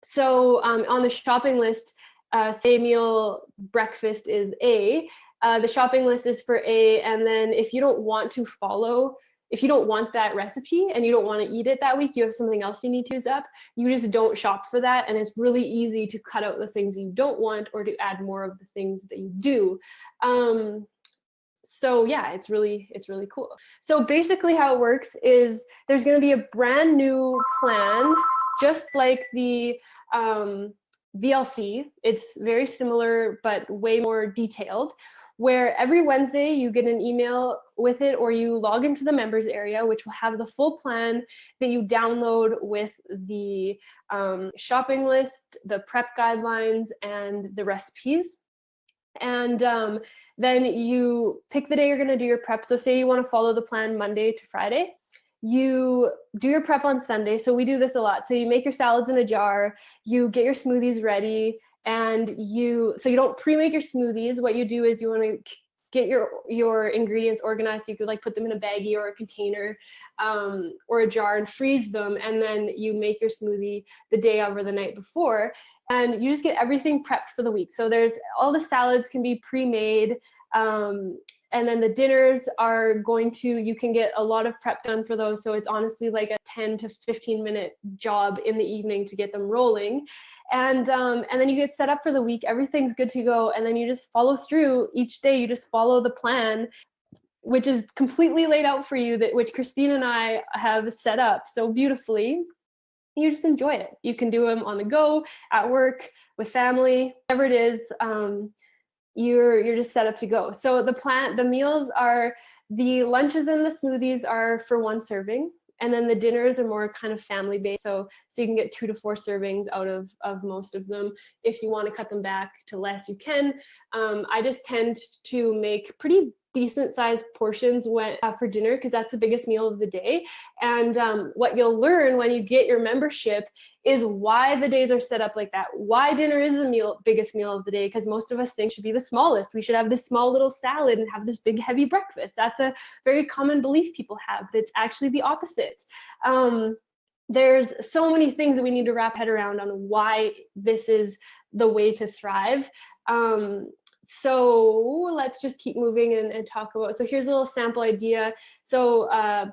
So on the shopping list, say meal breakfast is A, the shopping list is for A, and then if you don't want that recipe and you don't want to eat it that week, you have something else you need to use up, you just don't shop for that, and it's really easy to cut out the things you don't want or to add more of the things that you do. So yeah, it's really cool. So basically how it works is there's going to be a brand new plan, just like the VLC. It's very similar, but way more detailed, where every Wednesday you get an email with it, or you log into the members area, which will have the full plan that you download with the shopping list, the prep guidelines, and the recipes. And then you pick the day you're going to do your prep. So say you want to follow the plan Monday to Friday. You do your prep on Sunday. So we do this a lot. So you make your salads in a jar, you get your smoothies ready, and so you don't pre-make your smoothies. What you do is you want to get your ingredients organized, so you could like put them in a baggie or a container or a jar and freeze them, and then you make your smoothie the day of or the night before, and you just get everything prepped for the week. So there's all the salads can be pre-made, and then the dinners are you can get a lot of prep done for those. So it's honestly like a 10 to 15 minute job in the evening to get them rolling. And then you get set up for the week, everything's good to go. And then you just follow through each day, you just follow the plan, which is completely laid out for you, which Christine and I have set up so beautifully. You just enjoy it. You can do them on the go, at work, with family, whatever it is. You're just set up to go. So the meals are, the lunches and the smoothies are for 1 serving, and then the dinners are more kind of family based. So you can get 2 to 4 servings out of most of them. If you want to cut them back to less, you can. I just tend to make pretty decent sized portions for dinner, because that's the biggest meal of the day. And what you'll learn when you get your membership is why the days are set up like that, why dinner is the biggest meal of the day, because most of us think should be the smallest. We should have this small little salad and have this big heavy breakfast. That's a very common belief people have, but it's actually the opposite. There's so many things that we need to wrap our head around on why this is the way to thrive. So let's just keep moving and talk about, so here's a little sample idea. So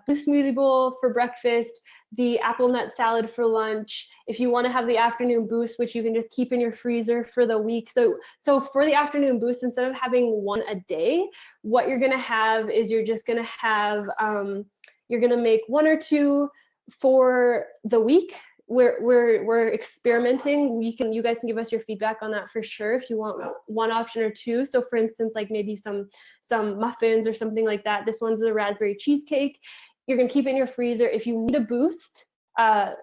blue smoothie bowl for breakfast, the apple nut salad for lunch. If you want to have the afternoon boost, which you can just keep in your freezer for the week. So for the afternoon boost, instead of having 1 a day, what you're going to have is you're just going to have, you're going to make 1 or 2 for the week. We're experimenting. You guys can give us your feedback on that for sure if you want 1 option or 2. So for instance, like maybe some muffins or something like that. This one's a raspberry cheesecake. You're gonna keep it in your freezer. If you need a boost, so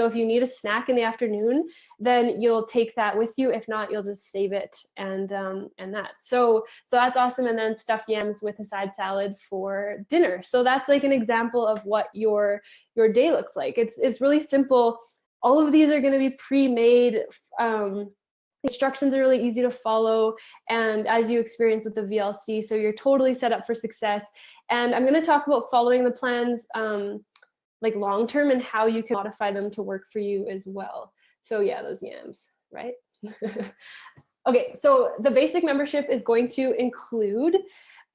if you need a snack in the afternoon, then you'll take that with you. If not, you'll just save it and that. So that's awesome. And then stuffed yams with a side salad for dinner. So that's like an example of what your day looks like. It's really simple. All of these are going to be pre-made. Instructions are really easy to follow, and as you experience with the VLC, so you're totally set up for success. And I'm going to talk about following the plans like long term and how you can modify them to work for you as well. So yeah, those yams, right? Okay, so the basic membership is going to include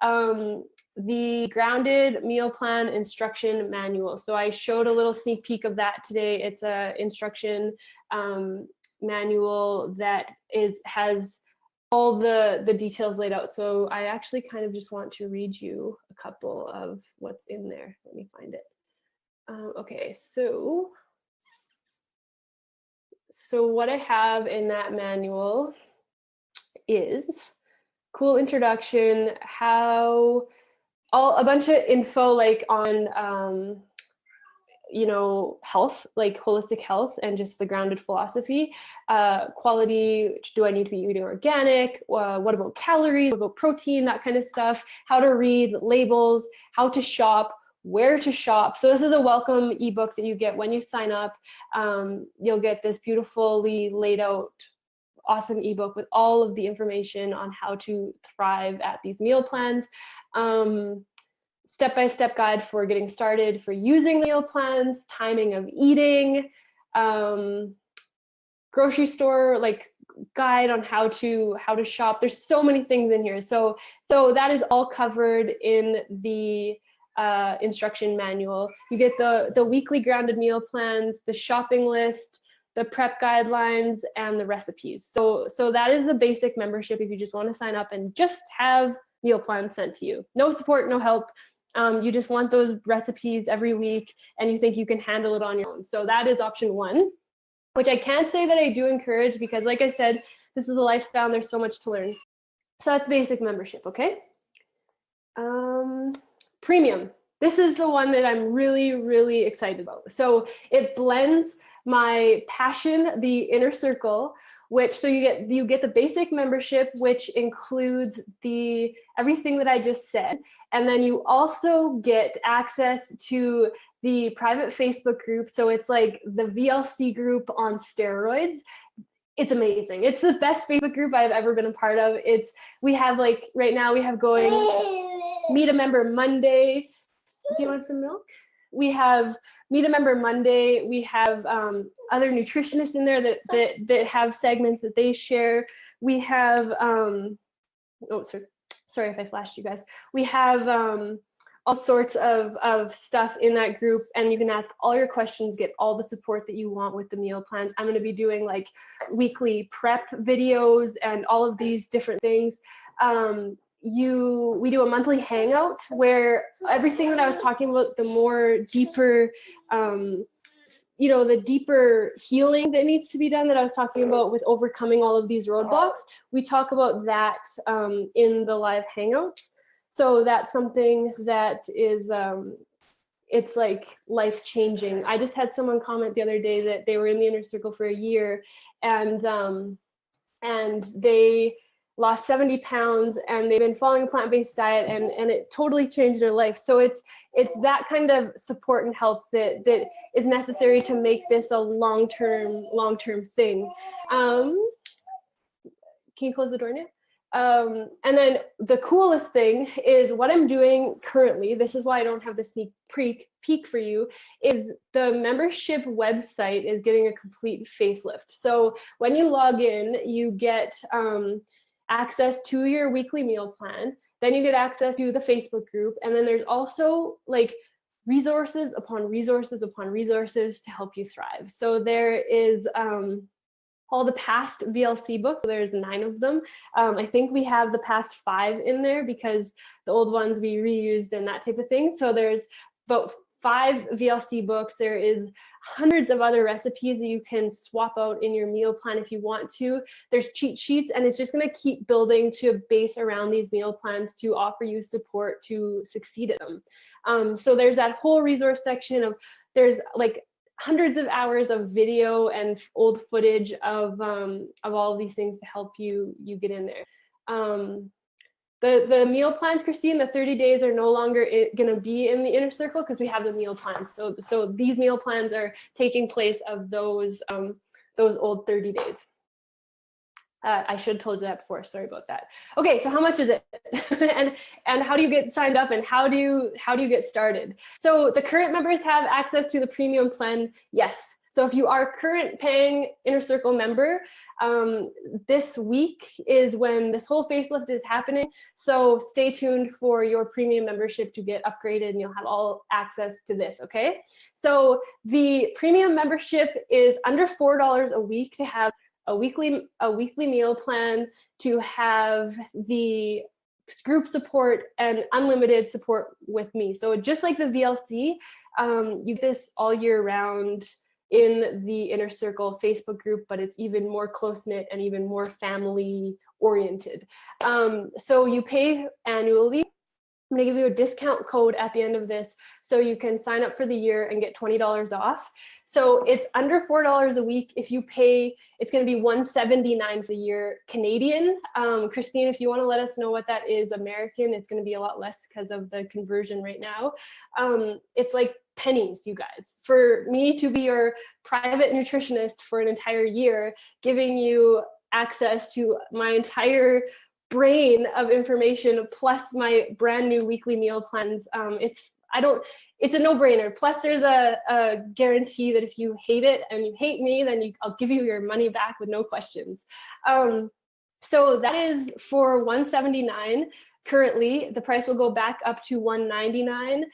the grounded meal plan instruction manual. So I showed a little sneak peek of that today. It's a instruction manual that has all the details laid out. So I actually kind of just want to read you a couple of what's in there. Let me find it. Okay, so what I have in that manual is cool introduction, a bunch of info like on health, like holistic health and just the grounded philosophy, quality, do I need to be eating organic, what about calories, what about protein, that kind of stuff, how to read labels, how to shop, where to shop. So this is a welcome ebook that you get when you sign up. You'll get this beautifully laid out awesome ebook with all of the information on how to thrive at these meal plans. Step-by-step guide for getting started, for using meal plans, timing of eating, grocery store like guide on how to shop. There's so many things in here. So that is all covered in the instruction manual. You get the weekly grounded meal plans, the shopping list, the prep guidelines, and the recipes. So that is a basic membership if you just want to sign up and just have meal plans sent to you. No support, no help. You just want those recipes every week and you think you can handle it on your own. So that is option 1, which I can't say that I do encourage because like I said, this is a lifestyle and there's so much to learn. So that's basic membership, okay? Premium. This is the one that I'm really, really excited about. So it blends my passion, the inner circle, which so you get the basic membership, which includes the everything that I just said, and then you also get access to the private Facebook group. So it's like the VLC group on steroids. It's amazing. It's the best Facebook group I've ever been a part of. We have like right now we have going Meet a Member Monday. Do you want some milk? We have Meet a Member Monday. We have other nutritionists in there that have segments that they share. We have oh sorry if I flashed you guys. We have all sorts of stuff in that group, and you can ask all your questions, get all the support that you want with the meal plans. I'm going to be doing like weekly prep videos and all of these different things. We do a monthly hangout where everything that I was talking about, the more deeper the deeper healing that needs to be done that I was talking about with overcoming all of these roadblocks, we talk about that in the live hangouts. So that's something that is it's like life changing. I just had someone comment the other day that they were in the inner circle for a year, and they lost 70 pounds, and they've been following a plant-based diet, and it totally changed their life. So it's that kind of support and help that is necessary to make this a long-term thing. Can you close the door now? And then the coolest thing is what I'm doing currently. This is why I don't have the sneak peek for you, is the membership website is getting a complete facelift. So when you log in, you get access to your weekly meal plan. Then you get access to the Facebook group. And then there's also like resources upon resources upon resources to help you thrive. So there is all the past VLC books. There's 9 of them. I think we have the past 5 in there because the old ones we reused and that type of thing. So there's about 5 VLC books. There is hundreds of other recipes that you can swap out in your meal plan if you want to. There's cheat sheets, and it's just going to keep building to base around these meal plans to offer you support to succeed at them. So there's that whole resource section of, there's like hundreds of hours of video and old footage of all of these things to help you get in there. The meal plans, Christine, the 30 days are no longer going to be in the inner circle because we have the meal plans. So these meal plans are taking place of those old 30 days. I should have told you that before. Sorry about that. Okay, so how much is it? and how do you get signed up, and how do you get started? So the current members have access to the premium plan. Yes. So if you are a current paying Inner Circle member, this week is when this whole facelift is happening. So stay tuned for your premium membership to get upgraded, and you'll have all access to this, okay? So the premium membership is under $4 a week to have a weekly meal plan, to have the group support and unlimited support with me. So just like the VLC, you get this all year round in the Inner Circle Facebook group, but it's even more close-knit and even more family oriented. So you pay annually. I'm going to give you a discount code at the end of this so you can sign up for the year and get $20 off. So it's under $4 a week. If you pay, it's going to be $179 for the year Canadian. Christine, if you want to let us know what that is American, it's going to be a lot less because of the conversion right now. It's like pennies, you guys. For me to be your private nutritionist for an entire year, giving you access to my entire brain of information plus my brand new weekly meal plans, it's a no-brainer. Plus there's a guarantee that if you hate it and you hate me, then I'll give you your money back with no questions. So that is for $179 currently. The price will go back up to $199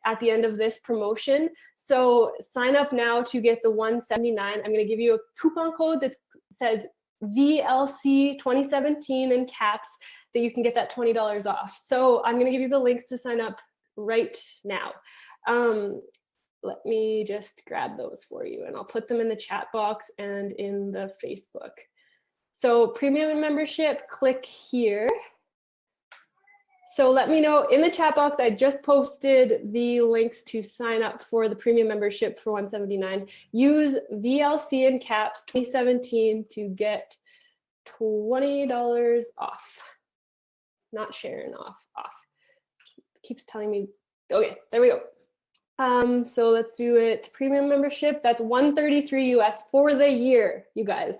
at the end of this promotion. So sign up now to get the $179. I'm going to give you a coupon code that says VLC 2017 in caps that you can get that $20 off. So I'm going to give you the links to sign up right now. Let me just grab those for you, and I'll put them in the chat box and in the Facebook. So premium membership, click here. So let me know in the chat box. I just posted the links to sign up for the premium membership for $179. Use VLC in caps 2017 to get $20 off. Not Sharon, off. Keeps telling me. Okay, there we go. So let's do it. Premium membership. That's $133 US for the year, you guys,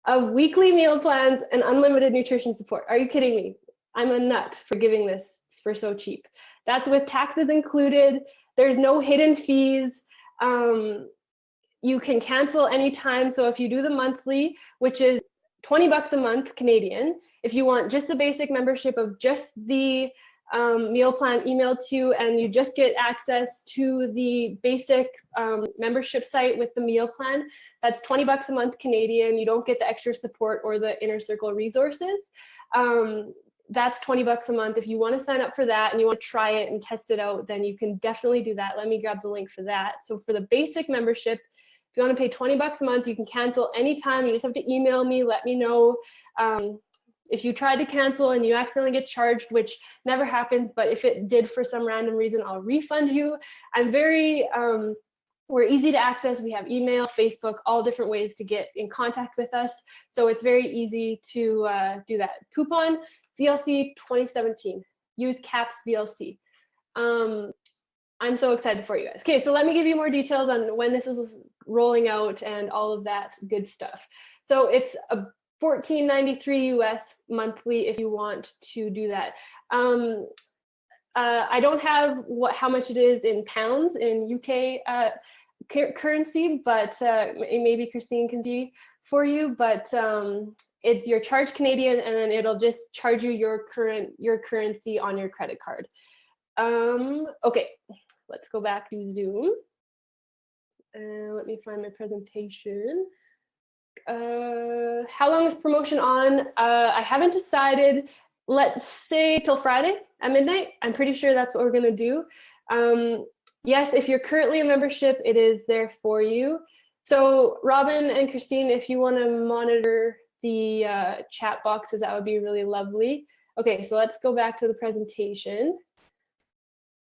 of weekly meal plans and unlimited nutrition support. Are you kidding me? I'm a nut for giving this for so cheap. That's with taxes included. There's no hidden fees. You can cancel anytime. So if you do the monthly, which is $20 a month Canadian, if you want just the basic membership of just the meal plan emailed to you, and you just get access to the basic membership site with the meal plan, that's $20 a month Canadian. You don't get the extra support or the inner circle resources. That's $20 a month. If you want to sign up for that and you want to try it and test it out, then you can definitely do that. Let me grab the link for that. So for the basic membership, if you want to pay $20 a month, you can cancel anytime. You just have to email me, let me know. If you tried to cancel and you accidentally get charged, which never happens, but if it did for some random reason, I'll refund you. We're easy to access. We have email, Facebook, all different ways to get in contact with us. So it's very easy to do that. Coupon VLC 2017. Use caps VLC. I'm so excited for you guys. Okay, so let me give you more details on when this is rolling out and all of that good stuff. So it's a $14.93 US monthly if you want to do that. I don't have how much it is in pounds in UK currency, but maybe Christine can see for you. But it's your charge Canadian, and then it'll just charge you your currency on your credit card. Okay, let's go back to Zoom. Let me find my presentation. How long is promotion on? I haven't decided. Let's say till Friday at midnight. I'm pretty sure that's what we're gonna do. Yes, if you're currently a membership, it is there for you. So Robin and Christine, if you want to monitor the chat boxes, that would be really lovely. Okay, so let's go back to the presentation.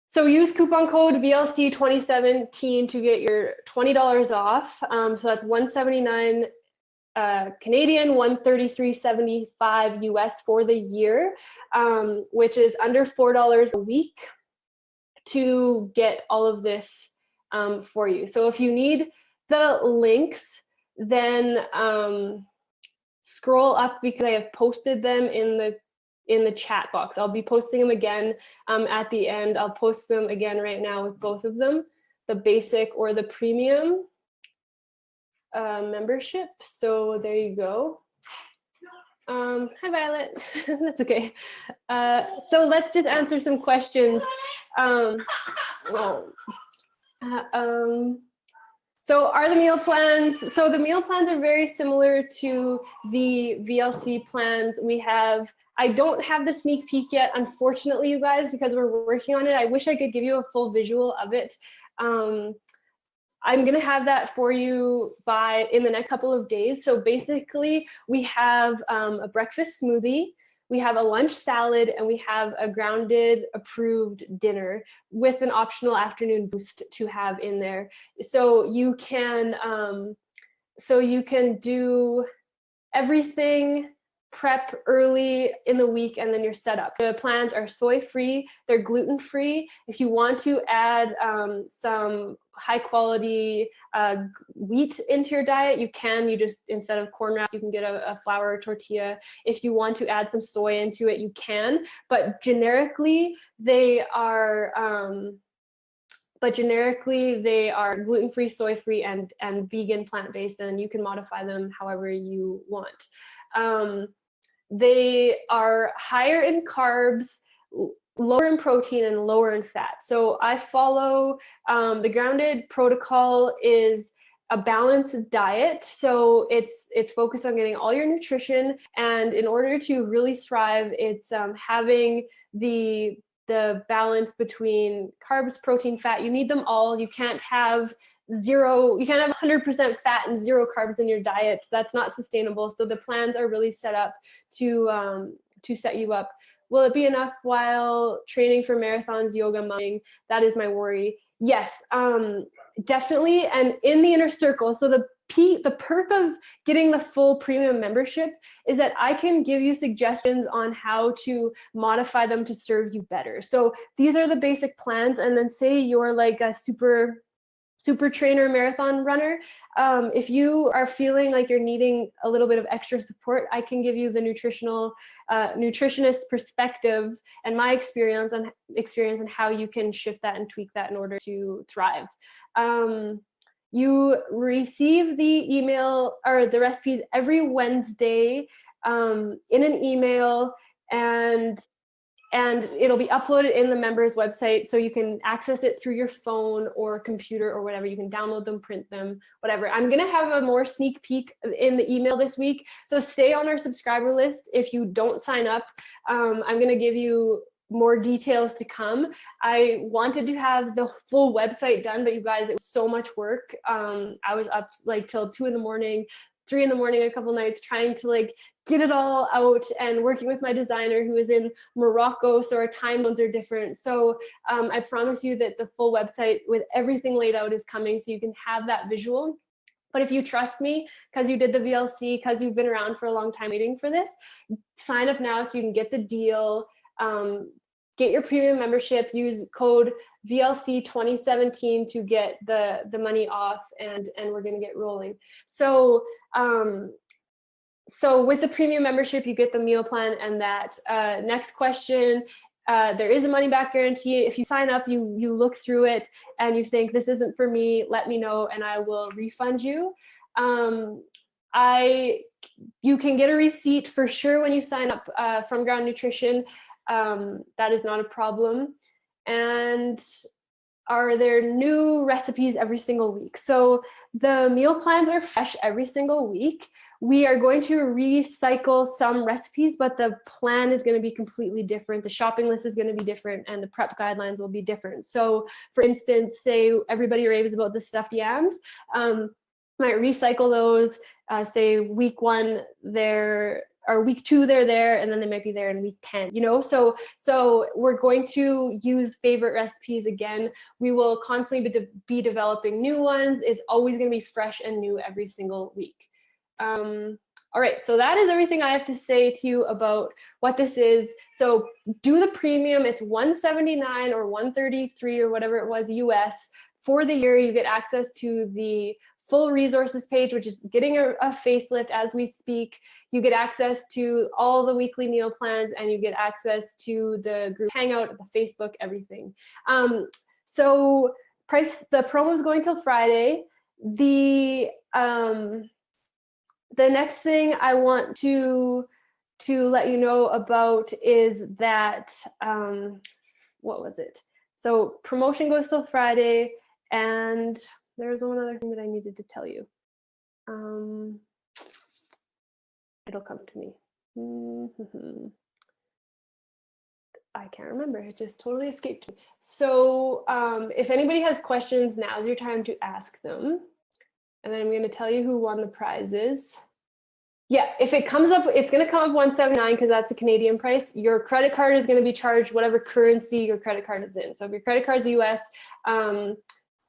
So use coupon code VLC 2017 to get your $20 off. So that's $179 Canadian, $133.75 US for the year, which is under $4 a week to get all of this for you. So if you need the links, then scroll up because I have posted them in the chat box. I'll be posting them again at the end. I'll post them again right now with both of them, the basic or the premium membership. So there you go. Hi Violet. That's okay. So let's just answer some questions. So are the meal plans, so the meal plans are very similar to the VLC plans. I don't have the sneak peek yet, unfortunately, you guys, because we're working on it. I wish I could give you a full visual of it. I'm gonna have that for you in the next couple of days. So basically, we have a breakfast smoothie, we have a lunch salad, and we have a grounded approved dinner with an optional afternoon boost to have in there. So you can do everything, prep early in the week, and then you're set up. The plans are soy-free, they're gluten-free. If you want to add some high-quality wheat into your diet, you can. You just, instead of corn wraps, you can get a flour tortilla. If you want to add some soy into it, you can. But generically, they are gluten-free, soy-free, and vegan, plant-based, and you can modify them however you want. They are higher in carbs, lower in protein, and lower in fat. So I follow the grounded protocol is a balanced diet. So it's focused on getting all your nutrition, and in order to really thrive, it's having the the balance between carbs, protein, fat. You need them all. You can't have 100% fat and 0 carbs in your diet. That's not sustainable. So the plans are really set up to set you up. Will it be enough while training for marathons, yoga, modeling? That is my worry. Yes, definitely. And in the inner circle, so the perk of getting the full premium membership is that I can give you suggestions on how to modify them to serve you better. So these are the basic plans. And then say you're like a super trainer marathon runner, if you are feeling like you're needing a little bit of extra support, I can give you the nutritionist perspective and my experience on how you can shift that and tweak that in order to thrive. You receive the email or the recipes every Wednesday in an email, and it'll be uploaded in the members website, so you can access it through your phone or computer or whatever. You can download them, print them, whatever. I'm gonna have a more sneak peek in the email this week, so stay on our subscriber list. If you don't sign up, I'm gonna give you more details to come. I wanted to have the full website done, but you guys, it was so much work. I was up like till 2 in the morning, 3 in the morning a couple nights trying to like get it all out, and working with my designer who is in Morocco, so our time zones are different. So I promise you that the full website with everything laid out is coming, so you can have that visual. But if you trust me, because you did the VLC, because you've been around for a long time waiting for this, sign up now so you can get the deal. Get your premium membership, use code VLC 2017 to get the money off, and we're gonna get rolling. So so with the premium membership, you get the meal plan and that. Next question, there is a money back guarantee. If you sign up, you look through it and you think this isn't for me, let me know and I will refund you. You can get a receipt for sure when you sign up from Ground Nutrition. That is not a problem. And are there new recipes every single week? So the meal plans are fresh every single week. We are going to recycle some recipes, but the plan is going to be completely different. The shopping list is going to be different, and the prep guidelines will be different. So for instance, say everybody raves about the stuffed yams, might recycle those, say week 1 they're, or week 2 they're there, and then they might be there in week 10, you know? So we're going to use favorite recipes again. We will constantly be developing new ones. It's always gonna be fresh and new every single week. All right, so that is everything I have to say to you about what this is. So do the premium, it's $179 or $133 or whatever it was US. For the year, you get access to the full resources page, which is getting a facelift as we speak. You get access to all the weekly meal plans, and you get access to the group hangout, the Facebook, everything. So the promo is going till Friday. The next thing I want to let you know about is that, what was it? So promotion goes till Friday, and there's one other thing that I needed to tell you. It'll come to me. I can't remember, it just totally escaped me. So if anybody has questions, now's your time to ask them. And then I'm gonna tell you who won the prizes. Yeah, if it comes up, it's gonna come up $179 because that's the Canadian price. Your credit card is gonna be charged whatever currency your credit card is in. So if your credit card's US,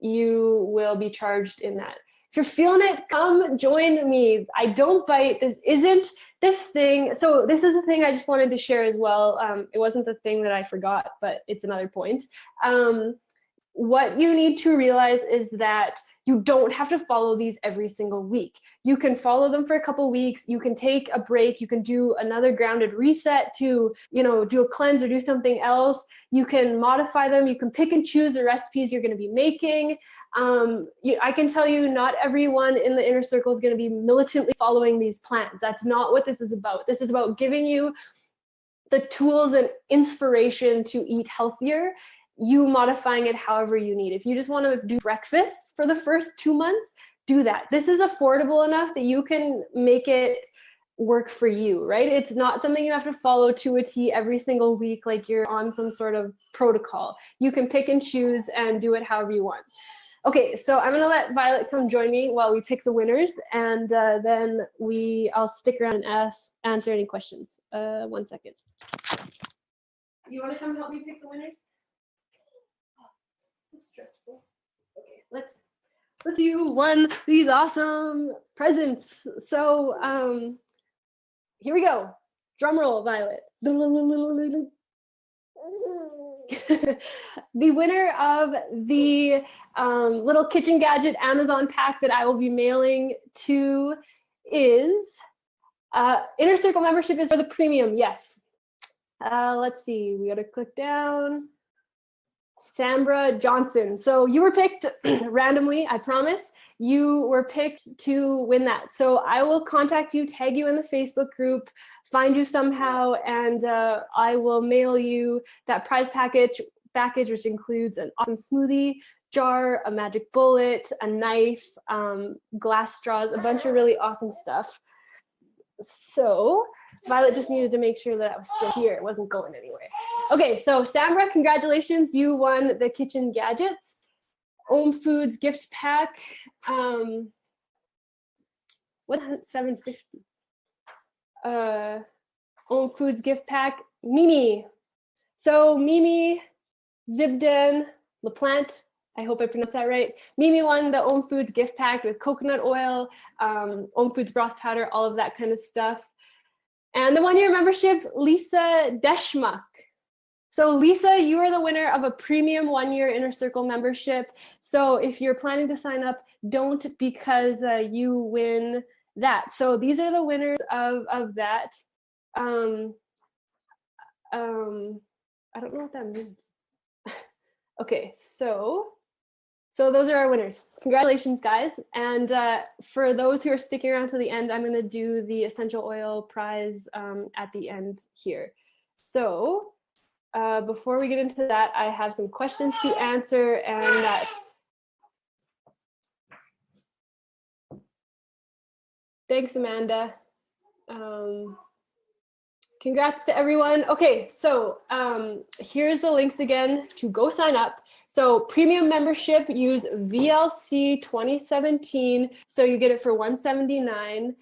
you will be charged in that. If you're feeling it, come join me. I don't bite. This isn't this thing. So this is a thing I just wanted to share as well. It wasn't the thing that I forgot, but it's another point. What you need to realize is that you don't have to follow these every single week. You can follow them for a couple weeks. You can take a break. You can do another grounded reset to, do a cleanse or do something else. You can modify them. You can pick and choose the recipes you're going to be making. I can tell you not everyone in the inner circle is going to be militantly following these plans. That's not what this is about. This is about giving you the tools and inspiration to eat healthier, you modifying it however you need. If you just want to do breakfast for the first 2 months, do that. This is affordable enough that you can make it work for you, right? It's not something you have to follow to a T every single week, like you're on some sort of protocol. You can pick and choose and do it however you want. Okay, so I'm gonna let Violet come join me while we pick the winners, and then I'll stick around and answer any questions. 1 second. You want to come help me pick the winners? Oh, it's stressful. Okay, let's see who won these awesome presents. So here we go. Drum roll, Violet. The winner of the little kitchen gadget Amazon pack that I will be mailing to is Inner Circle membership is for the premium. Yes. Let's see. We got to click down. Sambra Johnson. So you were picked randomly, I promise. You were picked to win that. So I will contact you, tag you in the Facebook group, find you somehow, and I will mail you that prize package, which includes an awesome smoothie jar, a magic bullet, a knife, glass straws, a bunch of really awesome stuff. So Violet just needed to make sure that I was still here. It wasn't going anywhere. Okay, so Sambra, congratulations. You won the kitchen gadgets. Om Foods gift pack. What's $7.50? Om Foods gift pack. Mimi. So Mimi Zibden LaPlante, I hope I pronounced that right. Mimi won the Om Foods gift pack with coconut oil, Om Foods broth powder, all of that kind of stuff. And the 1-year membership, Lisa Deschmuck. So Lisa, you are the winner of a premium 1-year Inner Circle membership. So if you're planning to sign up, don't, because you win that. So these are the winners of that. I don't know what that means. Okay, so those are our winners. Congratulations, guys. And for those who are sticking around to the end, I'm going to do the essential oil prize at the end here. So before we get into that, I have some questions to answer, and thanks, Amanda. Congrats to everyone. Okay, so here's the links again to go sign up. So premium membership, use VLC 2017. So you get it for $179,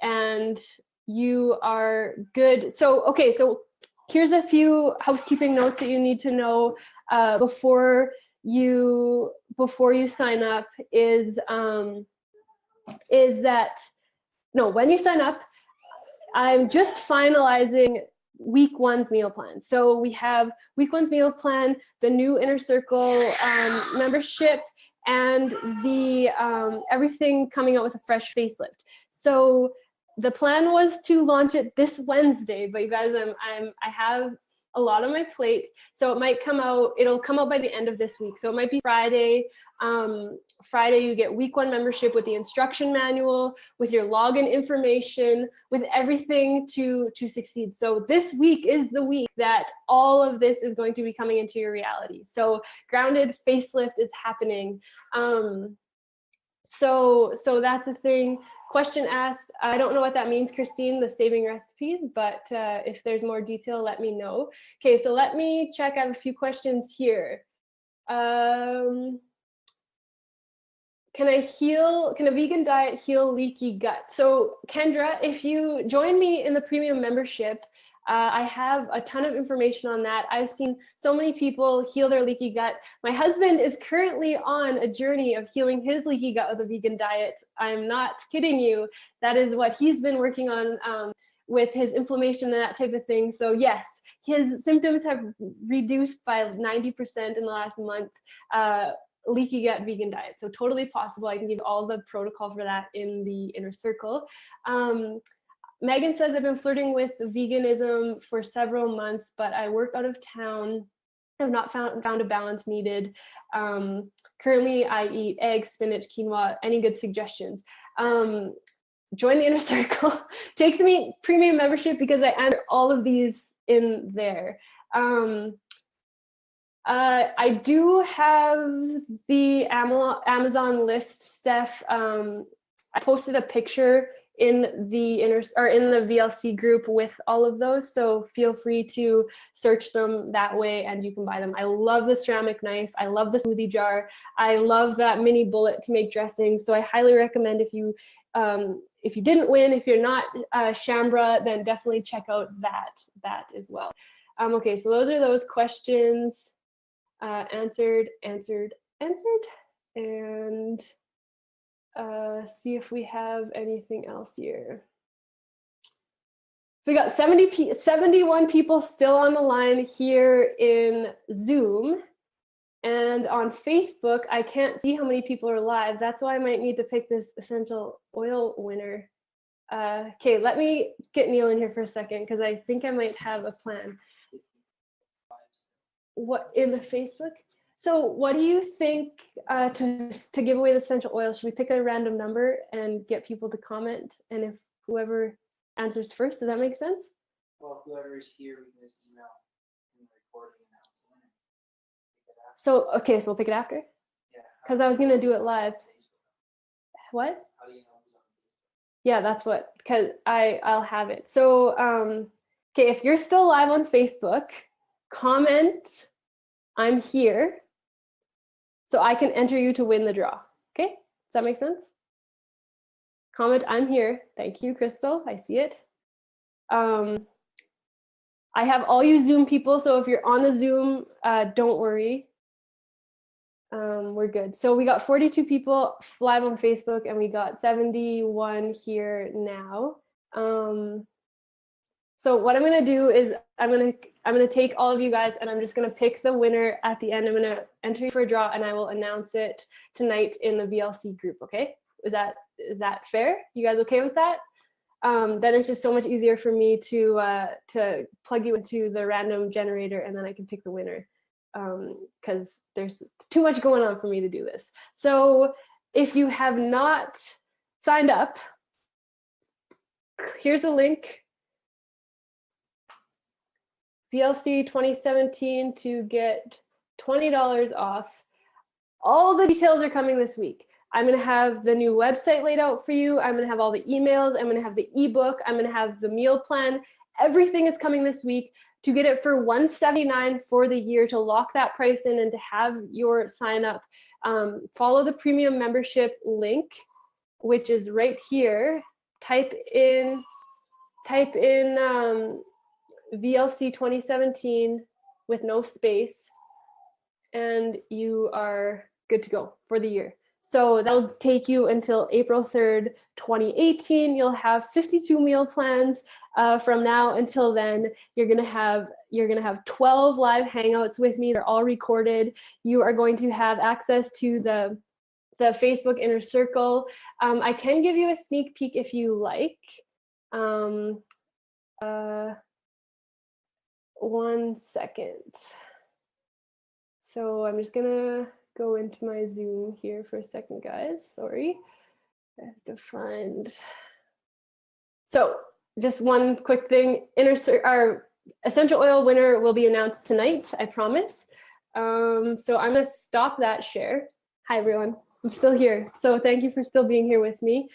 and you are good. So, okay, so here's a few housekeeping notes that you need to know before you sign up when you sign up, I'm just finalizing week 1's meal plan. So we have week 1's meal plan, the new Inner Circle membership, and the everything coming out with a fresh facelift. So the plan was to launch it this Wednesday, but you guys, I have a lot on my plate, so it'll come out by the end of this week. So it might be Friday. Friday you get week 1 membership with the instruction manual, with your login information, with everything to succeed. So this week is the week that all of this is going to be coming into your reality. So Grounded facelift is happening. So that's a thing. Question asked, I don't know what that means, Christine, the saving recipes, but if there's more detail, let me know. Okay, so let me check. I have a few questions here. Can a vegan diet heal leaky gut? So Kendra, if you join me in the premium membership, I have a ton of information on that. I've seen so many people heal their leaky gut. My husband is currently on a journey of healing his leaky gut with a vegan diet. I'm not kidding you. That is what he's been working on with his inflammation and that type of thing. So yes, his symptoms have reduced by 90% in the last month. Leaky gut vegan diet. So totally possible. I can give all the protocol for that in the Inner Circle. Megan says, I've been flirting with veganism for several months, but I work out of town. I've not found a balance needed. Currently, I eat eggs, spinach, quinoa. Any good suggestions? Join the Inner Circle. Take the premium membership because I answer all of these in there. I do have the Amazon list, Steph. I posted a picture in the VLC group with all of those. So feel free to search them that way and you can buy them. I love the ceramic knife. I love the smoothie jar. I love that mini bullet to make dressing. So I highly recommend if you didn't win, if you're not Shambra, then definitely check out that as well. Okay, so those are those questions answered, and see if we have anything else here. So we got 71 people still on the line here in Zoom. And on Facebook, I can't see how many people are live. That's why I might need to pick this essential oil winner. Okay, let me get Neil in here for a second because I think I might have a plan. What in the Facebook? So what do you think to give away the essential oil? Should we pick a random number and get people to comment? And if whoever answers first, does that make sense? Well, whoever is here, we can just email in the recording and announce the winner. So okay, so we'll pick it after. Yeah. Because I was gonna do it live. What? How do you know who's on Facebook? Yeah, that's what. Because I'll have it. So okay, if you're still live on Facebook, comment I'm here so I can enter you to win the draw. Okay, does that make sense? Comment I'm here. Thank you, Crystal. I see it. I have all you Zoom people, so if you're on the Zoom, don't worry. We're good. So we got 42 people live on Facebook and we got 71 here now. So what I'm gonna do is I'm gonna take all of you guys and I'm just gonna pick the winner at the end. I'm gonna enter you for a draw and I will announce it tonight in the VLC group. Okay? Is that fair? You guys okay with that? Then it's just so much easier for me to plug you into the random generator and then I can pick the winner because there's too much going on for me to do this. So if you have not signed up, here's a link. VLC 2017 to get $20 off. All the details are coming this week. I'm going to have the new website laid out for you. I'm going to have all the emails. I'm going to have the ebook. I'm going to have the meal plan. Everything is coming this week. To get it for $179 for the year, to lock that price in and to have your sign up, follow the premium membership link, which is right here. Type in VLC 2017 with no space, and you are good to go for the year. So that'll take you until April 3rd, 2018. You'll have 52 meal plans from now until then. You're gonna have 12 live hangouts with me. They're all recorded. You are going to have access to the Facebook inner circle. I can give you a sneak peek if you like. 1 second. So I'm just gonna go into my Zoom here for a second, guys. Sorry, I have to find. So just one quick thing. Our essential oil winner will be announced tonight, I promise. So I'm gonna stop that share. Hi everyone, I'm still here. So thank you for still being here with me.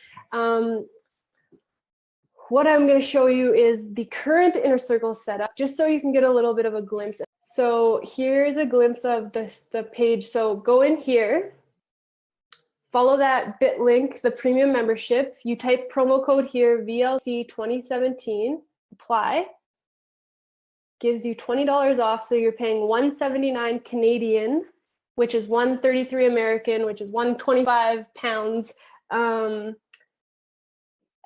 What I'm going to show you is the current inner circle setup, just so you can get a little bit of a glimpse. So here's a glimpse of the page. So go in here, follow that bit link, the premium membership. You type promo code here, VLC 2017, apply. Gives you $20 off, so you're paying $179 Canadian, which is $133 American, which is £125.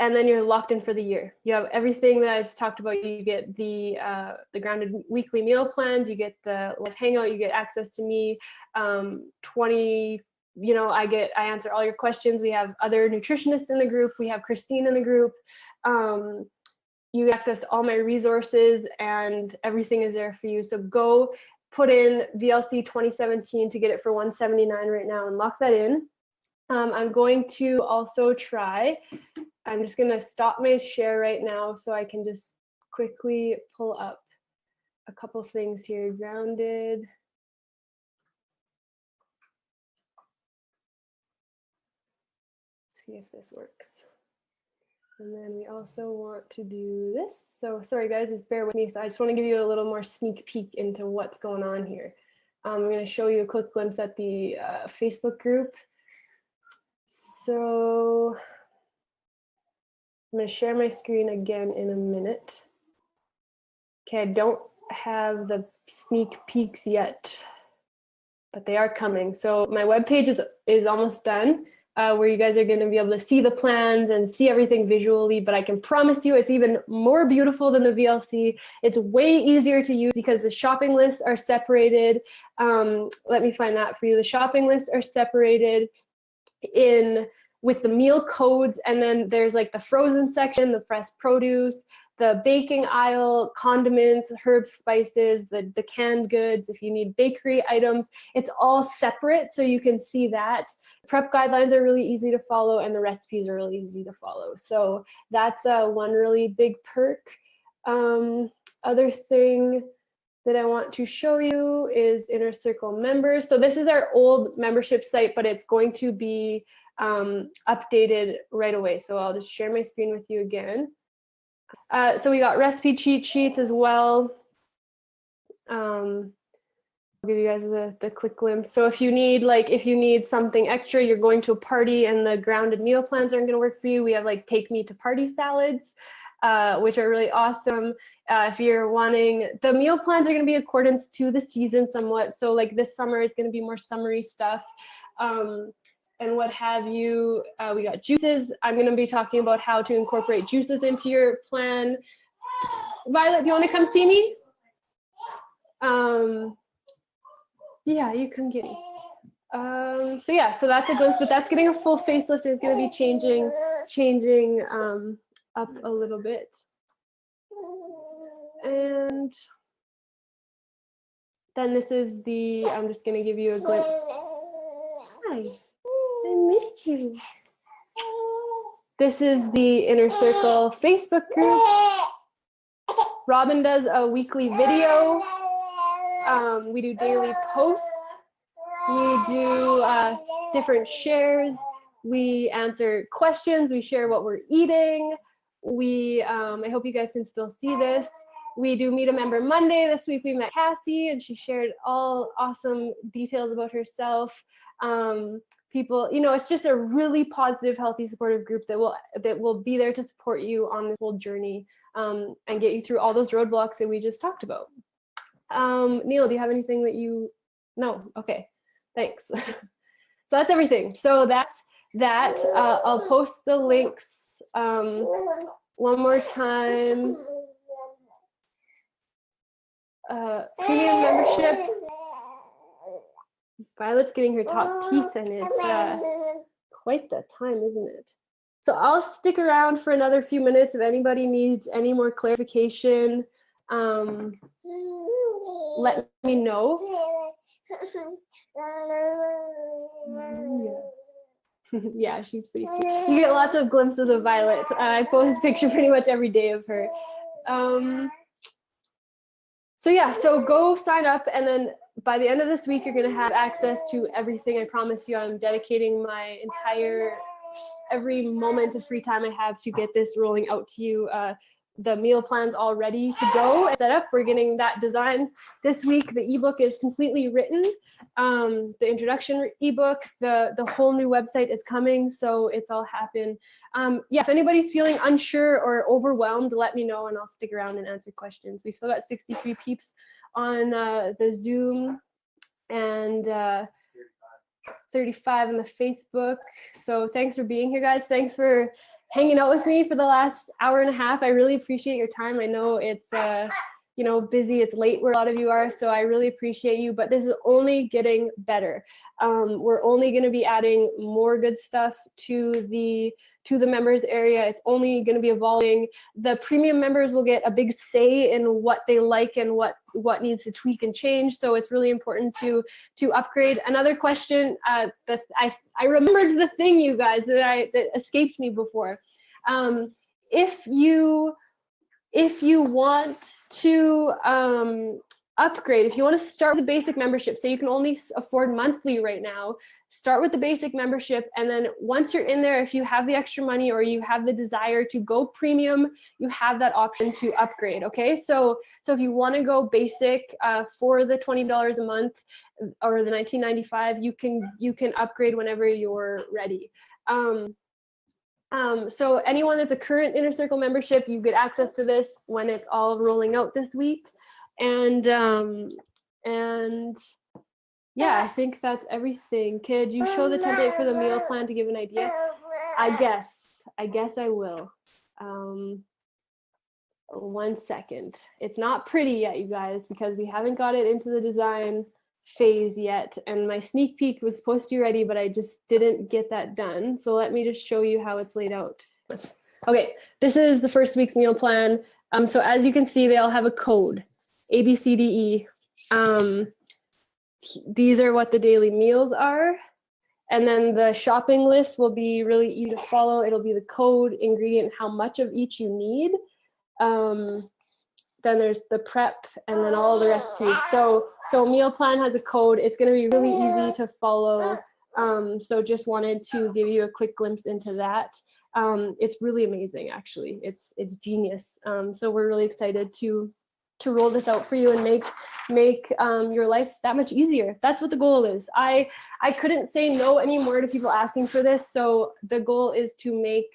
And then you're locked in for the year. You have everything that I just talked about. You get the grounded weekly meal plans, you get the live hangout, you get access to me, 20, I answer all your questions. We have other nutritionists in the group. We have Christine in the group. You get access to all my resources and everything is there for you. So go put in VLC 2017 to get it for $179 right now and lock that in. I'm going to also try, I'm just going to stop my share right now so I can just quickly pull up a couple things here. Grounded. Let's see if this works. And then we also want to do this. So sorry guys, just bear with me. So I just want to give you a little more sneak peek into what's going on here. I'm going to show you a quick glimpse at the Facebook group. So I'm going to share my screen again in a minute. Okay, I don't have the sneak peeks yet, but they are coming. So my webpage is almost done. Where you guys are going to be able to see the plans and see everything visually, but I can promise you it's even more beautiful than the VLC. It's way easier to use because the shopping lists are separated. Let me find that for you. The shopping lists are separated with the meal codes, and then there's like the frozen section, the fresh produce, the baking aisle, condiments, herbs, spices, the canned goods, if you need bakery items, it's all separate so you can see that. Prep guidelines are really easy to follow and the recipes are really easy to follow. So that's one really big perk. Other thing that I want to show you is Inner Circle members. So this is our old membership site, but it's going to be updated right away. So I'll just share my screen with you again. So we got recipe cheat sheets as well. I'll give you guys the quick glimpse. So if you need something extra, you're going to a party and the grounded meal plans aren't going to work for you, we have like take me to party salads, which are really awesome. If you're wanting, the meal plans are going to be accordance to the season somewhat. So like this summer is going to be more summery stuff. And what have you. We got juices. I'm going to be talking about how to incorporate juices into your plan. Violet, do you want to come see me? Yeah, you come get me. So yeah, so that's a glimpse, but that's getting a full facelift. It's going to be changing up a little bit. And then this is I'm just going to give you a glimpse. Hi, I missed you. This is the Inner Circle Facebook group. Robin does a weekly video. We do daily posts. We do different shares. We answer questions. We share what we're eating. I hope you guys can still see this. We do Meet a Member Monday. This week we met Cassie and she shared all awesome details about herself. People, it's just a really positive, healthy, supportive group that will be there to support you on this whole journey and get you through all those roadblocks that we just talked about. Neil, do you have anything that no? Okay, thanks. So that's everything. So that's that. I'll post the links one more time. Premium membership. Violet's getting her top teeth and it's quite the time, isn't it? So I'll stick around for another few minutes if anybody needs any more clarification. Let me know. Yeah, she's pretty cute. You get lots of glimpses of Violet. I post a picture pretty much every day of her. So yeah, so go sign up, and then by the end of this week, you're going to have access to everything. I promise you. I'm dedicating my every moment of free time I have to get this rolling out to you. The meal plan's all ready to go and set up. We're getting that designed this week. The ebook is completely written. The introduction ebook, the whole new website is coming, so it's all happened. Yeah, if anybody's feeling unsure or overwhelmed, let me know and I'll stick around and answer questions. We still got 63 peeps on the Zoom and 35 on the Facebook. So thanks for being here, guys. Thanks for hanging out with me for the last hour and a half. I really appreciate your time. I know it's busy, it's late where a lot of you are, so I really appreciate you, but this is only getting better. We're only going to be adding more good stuff to the members area. It's only going to be evolving. The premium members will get a big say in what they like and what needs to tweak and change, so it's really important to upgrade. Another question that I remembered the thing, you guys, that escaped me before. If you want to upgrade, if you want to start with the basic membership, say you can only afford monthly right now, start with the basic membership, and then once you're in there, if you have the extra money or you have the desire to go premium, you have that option to upgrade. Okay, so if you want to go basic for the $20 a month or the $19.95, you can upgrade whenever you're ready. So anyone that's a current Inner Circle membership, you get access to this when it's all rolling out this week. And yeah, I think that's everything. Could you show the template for the meal plan to give an idea? I guess I will. 1 second. It's not pretty yet, you guys, because we haven't got it into the design phase yet, and my sneak peek was supposed to be ready, but I just didn't get that done. So let me just show you how it's laid out. Okay, this is the first week's meal plan. So as you can see, they all have a code, A, B, C, D, E. These are what the daily meals are. And then the shopping list will be really easy to follow. It'll be the code, ingredient, how much of each you need. Then there's the prep, and then all the recipes. So meal plan has a code. It's going to be really easy to follow. So just wanted to give you a quick glimpse into that. It's really amazing, actually. It's genius. So we're really excited to roll this out for you and make your life that much easier. That's what the goal is. I couldn't say no anymore to people asking for this. So the goal is to make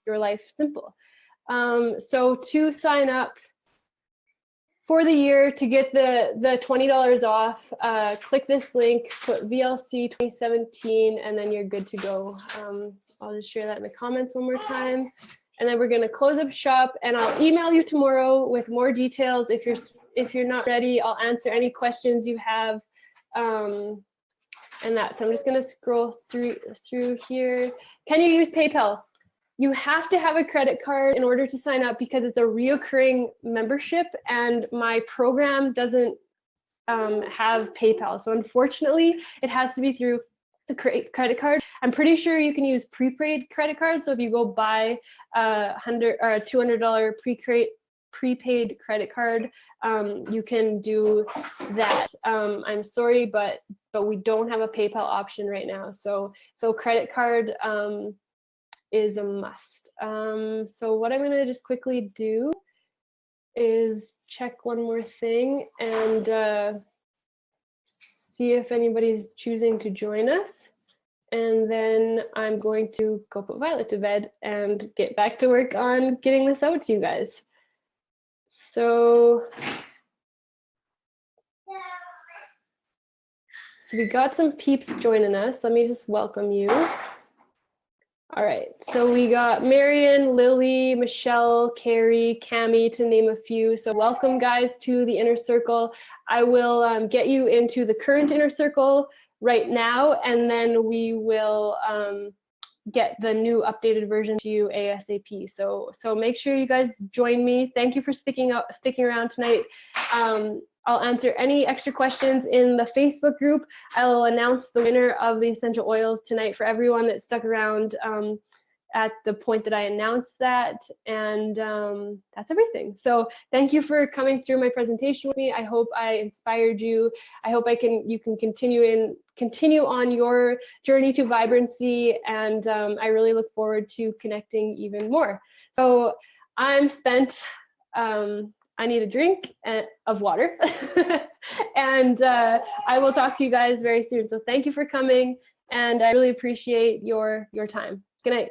your life simple. So to sign up for the year, to get the $20 off, click this link, put VLC 2017, and then you're good to go. I'll just share that in the comments one more time. And then we're going to close up shop, and I'll email you tomorrow with more details. If you're not ready, I'll answer any questions you have, and that. So I'm just going to scroll through here. Can you use PayPal? You have to have a credit card in order to sign up because it's a reoccurring membership, and my program doesn't have PayPal. So unfortunately, it has to be through the credit card. I'm pretty sure you can use prepaid credit cards. So if you go buy a $100 or a $200 prepaid credit card, you can do that. I'm sorry, but we don't have a PayPal option right now. So credit card is a must. So what I'm going to just quickly do is check one more thing and see if anybody's choosing to join us. And then I'm going to go put Violet to bed and get back to work on getting this out to you guys. So we got some peeps joining us. Let me just welcome you. All right, so we got Marion, Lily, Michelle, Carrie, Cami, to name a few. So welcome, guys, to the Inner Circle. I will get you into the current Inner Circle right now, and then we will get the new updated version to you ASAP. So make sure you guys join me. Thank you for sticking around tonight. I'll answer any extra questions in the Facebook group. I'll announce the winner of the essential oils tonight for everyone that stuck around at the point that I announced that. And that's everything. So thank you for coming through my presentation with me. I hope I inspired you. I hope you can continue on your journey to vibrancy. And I really look forward to connecting even more. So I'm spent. I need a drink of water, and I will talk to you guys very soon. So thank you for coming, and I really appreciate your time. Good night.